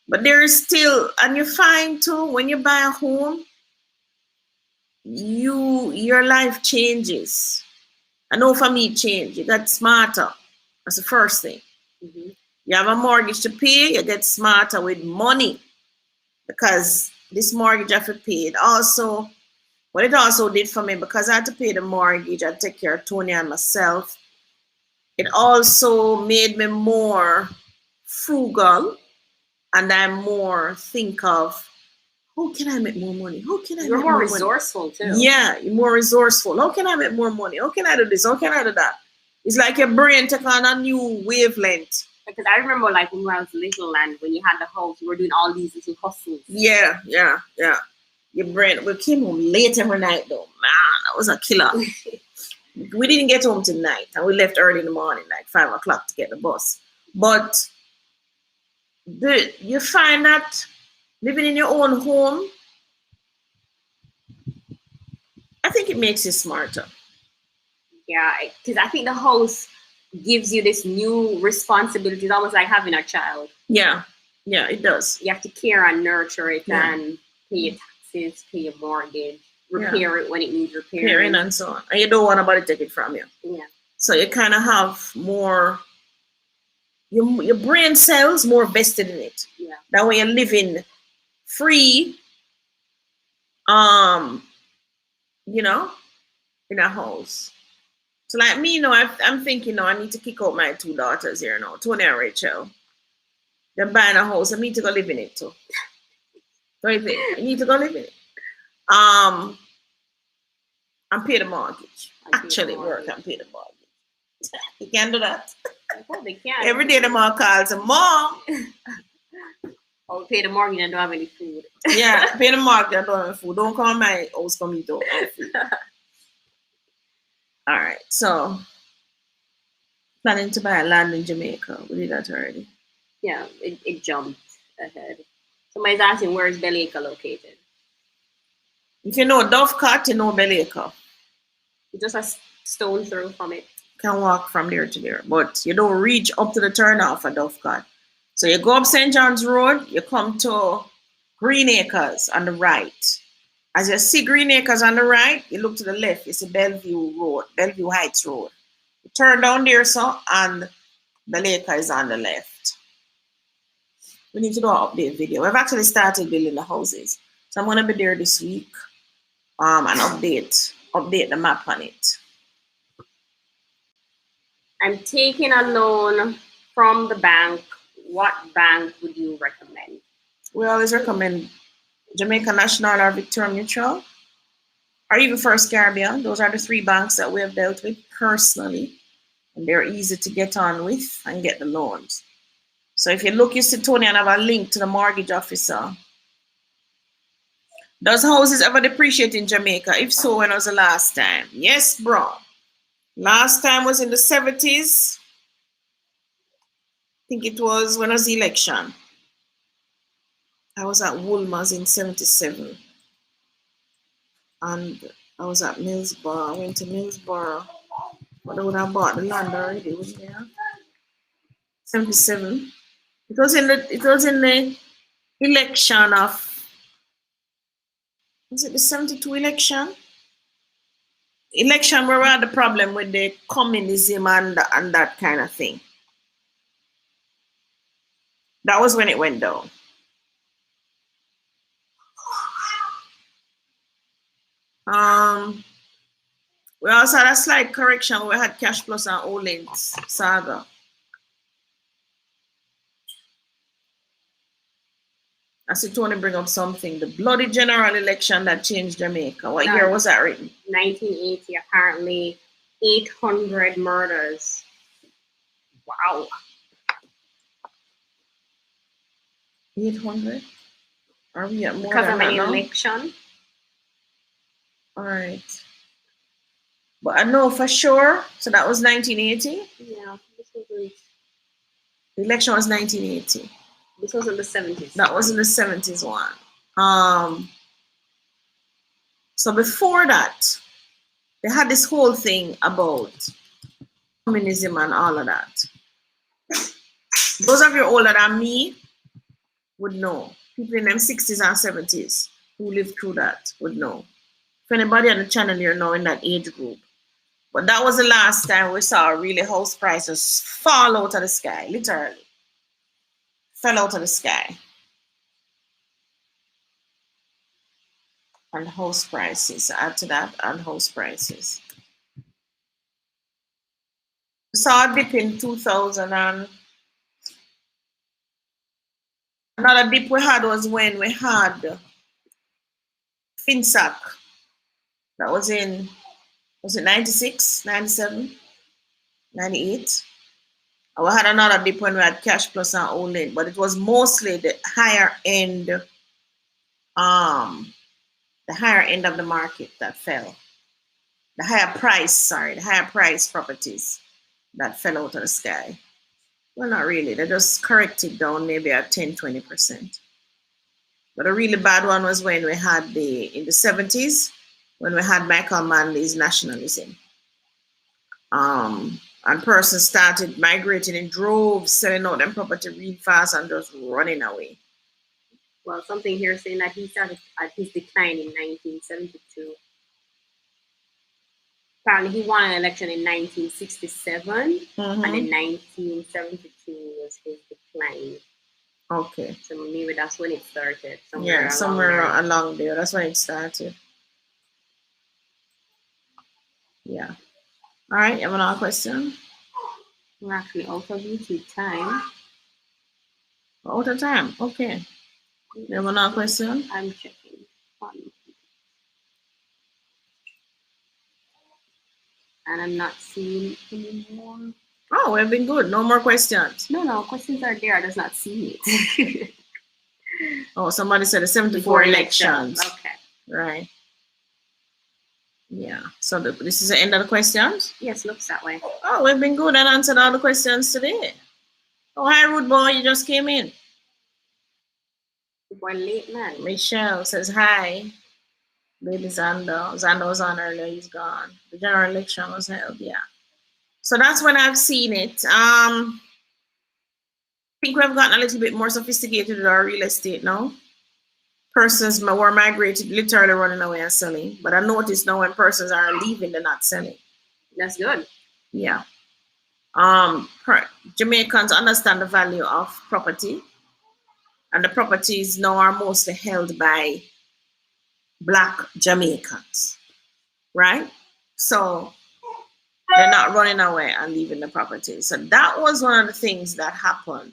Speaker 2: but there is still, and you find too, when you buy a home, your life changes. I know for me, it changed. You got smarter. That's the first thing.
Speaker 1: Mm-hmm.
Speaker 2: You have a mortgage to pay, you get smarter with money, because this mortgage I have to pay. It also did for me, because I had to pay the mortgage, I had to take care of Tony and myself. It also made me more frugal, and I more think of, how can I make more money?
Speaker 1: You're more resourceful too.
Speaker 2: Yeah, you're more resourceful. How can I make more money? How can I do this? How can I do that? It's like your brain take on a new wavelength.
Speaker 1: Because I remember, like, when I was little and when you had the house, you were doing all these little hustles.
Speaker 2: Yeah. Your brain. We came home late every night, though. Man, that was a killer. We didn't get home till night, and we left early in the morning, like 5 o'clock, to get the bus. But you find that living in your own home, I think it makes you smarter.
Speaker 1: Yeah, because I think the house gives you this new responsibility. It's almost like having a child.
Speaker 2: Yeah, it does.
Speaker 1: You have to care and nurture it, and pay your taxes, pay your mortgage, repair it when it needs repairing,
Speaker 2: and so on. And you don't want nobody to take it from you.
Speaker 1: Yeah.
Speaker 2: So you kind of have more, your brain cells more vested in it.
Speaker 1: Yeah.
Speaker 2: That way you're living free, you know, in a house. So like me, I'm thinking, I need to kick out my 2 daughters here now, Tony and Rachel. They're buying a house. I need to go live in it too. What do you think? I need to go live in it. And pay the mortgage. Actually work and pay the mortgage. You can do that.
Speaker 1: Oh, they can.
Speaker 2: Every day the mom calls and Mom.
Speaker 1: Oh, pay the mortgage and don't have any food.
Speaker 2: Yeah, pay the mortgage and don't have any food. Don't come to my house for me to have food. All right, so planning to buy land in Jamaica. We did that already.
Speaker 1: Yeah, it jumped ahead. Somebody's asking, where is Belica located?
Speaker 2: If you know Dovecote, you know Belica.
Speaker 1: Just a stone throw from it.
Speaker 2: You can walk from there to there, but you don't reach up to the turnoff at Dovecote. So you go up St. John's Road, you come to Green Acres on the right. As you see Green Acres on the right, you look to the left, it's a Bellevue Heights Road. You turn down there, and Belica is on the left. We need to do an update video. We've actually started building the houses. So I'm going to be there this week and update the map on it.
Speaker 1: I'm taking a loan from the bank. What bank would you recommend?
Speaker 2: We always recommend Jamaica National or Victoria Mutual, or even First Caribbean. Those are the 3 banks that we have dealt with personally, and they're easy to get on with and get the loans. So if you look, you see Tony and have a link to the mortgage officer. Does houses ever depreciate in Jamaica? If so, when was the last time? Yes, bro. Last time was in the 70s. I think it was when it was the election. I was at Woolmer's in 77. And I was at Millsboro. I went to Millsboro. But I would have bought the land already. It was there. 77. It was in the election of, was it the 72 election? election where we had the problem with the communism and that kind of thing. That was when it went down. We also had a slight correction where we had Cash Plus and Olin's saga. I see Tony bring up something. The bloody general election that changed Jamaica. What year was that written?
Speaker 1: 1980, apparently 800 murders. Wow.
Speaker 2: 800? Are we at more
Speaker 1: Because
Speaker 2: than
Speaker 1: of
Speaker 2: that
Speaker 1: an
Speaker 2: now?
Speaker 1: election?
Speaker 2: All right. But I know for sure, so that was 1980?
Speaker 1: Yeah, this wasn't.
Speaker 2: The election was 1980.
Speaker 1: This was in the 70s.
Speaker 2: That was in the 70s one. So before that, they had this whole thing about communism and all of that. Those of you older than me would know. People in them 60s and 70s who lived through that would know. If anybody on the channel you're now in that age group. But that was the last time we saw really house prices fall out of the sky, literally. Fell out of the sky. And house prices, add to that, and house prices. We saw a dip in 2000 and another dip we had was when we had FinSac. That was in, was it 96, 97, 98? And we had another dip when we had Cash Plus and Olin, but it was mostly the higher end of the market that fell. The higher price properties that fell out of the sky. Well, not really. They just corrected down maybe at 10-20%. But a really bad one was when we had in the 70s, when we had Michael Manley's nationalism. And persons started migrating in droves, selling out them property real fast and just running away.
Speaker 1: Well, something here saying that he started at his decline in 1972. Apparently, he won an election in 1967, and in 1972 was his decline.
Speaker 2: Okay.
Speaker 1: So maybe that's when it started.
Speaker 2: Somewhere along there. That's when it started. Yeah. All right. You have another question?
Speaker 1: We're actually out of YouTube time.
Speaker 2: Out of time. Okay. You have another question?
Speaker 1: I'm checking. And I'm not seeing any more.
Speaker 2: Oh, we've been good. No more questions.
Speaker 1: No, questions are there. I just not seeing it.
Speaker 2: Oh, somebody said the 74 elections.
Speaker 1: Okay.
Speaker 2: Right. Yeah. So this is the end of the questions?
Speaker 1: Yes, looks that way.
Speaker 2: Oh, we've been good and answered all the questions today. Oh, hi, Rude Boy. You just came in.
Speaker 1: We're late, man.
Speaker 2: Michelle says hi. Baby Xander. Xander was on earlier. He's gone. The general election was held. Yeah. So that's when I've seen it. I think we've gotten a little bit more sophisticated with our real estate now. Persons were migrated, literally running away and selling. But I notice now when persons are leaving, they're not selling.
Speaker 1: That's good.
Speaker 2: Yeah. Jamaicans understand the value of property. And the properties now are mostly held by Black Jamaicans. Right? So they're not running away and leaving the property. So that was one of the things that happened.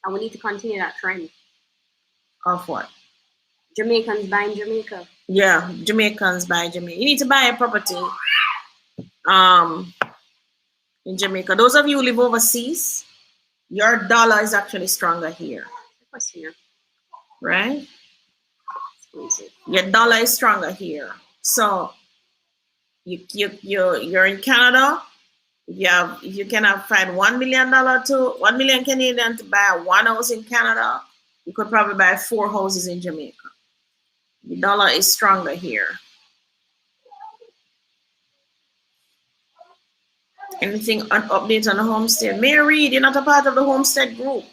Speaker 1: And we need to continue that trend.
Speaker 2: Of what?
Speaker 1: Jamaicans buying Jamaica.
Speaker 2: Yeah, Jamaicans buy Jamaica. You need to buy a property in Jamaica. Those of you who live overseas, your dollar is actually stronger here. Right? Your dollar is stronger here. So you're in Canada. If you cannot find $1 million to 1 million Canadian to buy one house in Canada, you could probably buy 4 houses in Jamaica. The dollar is stronger here. Anything update on the homestead? Mary, you're not a part of the homestead group.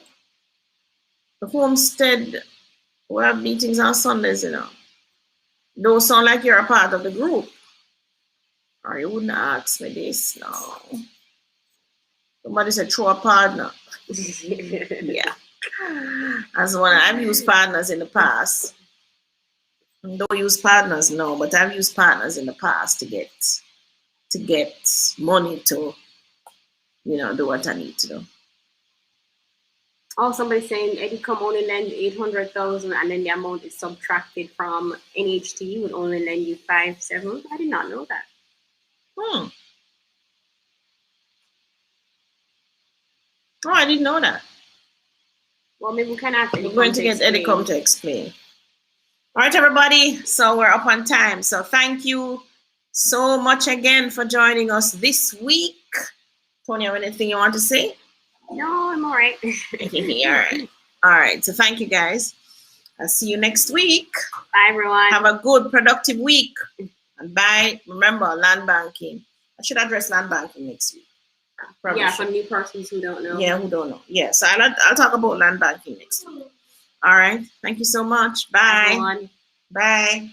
Speaker 2: The homestead, we have meetings on Sundays, you know. Don't sound like you're a part of the group. Or you wouldn't ask me this, no. Somebody said throw a partner. Yeah. As one, I've used partners in the past. Don't use partners, no, but I've used partners in the past to get money to, do what I need to do.
Speaker 1: Oh, somebody's saying Eddie come only lend 800,000 and then the amount is subtracted from NHT would only lend you 5.7. I did not know that.
Speaker 2: Oh, I didn't know that.
Speaker 1: Well, maybe we can ask Eddie.
Speaker 2: We're going to get Eddie come to explain. All right, everybody. So we're up on time. So thank you so much again for joining us this week. Tony, have anything you want to say?
Speaker 1: No, I'm all right.
Speaker 2: All right. So thank you, guys. I'll see you next week.
Speaker 1: Bye, everyone.
Speaker 2: Have a good, productive week. And bye. Remember, land banking. I should address land banking next week.
Speaker 1: Yeah, for new persons who don't know.
Speaker 2: Yeah, who don't know. Yeah, so I'll talk about land banking next week. All right. Thank you so much. Bye.
Speaker 1: Everyone.
Speaker 2: Bye.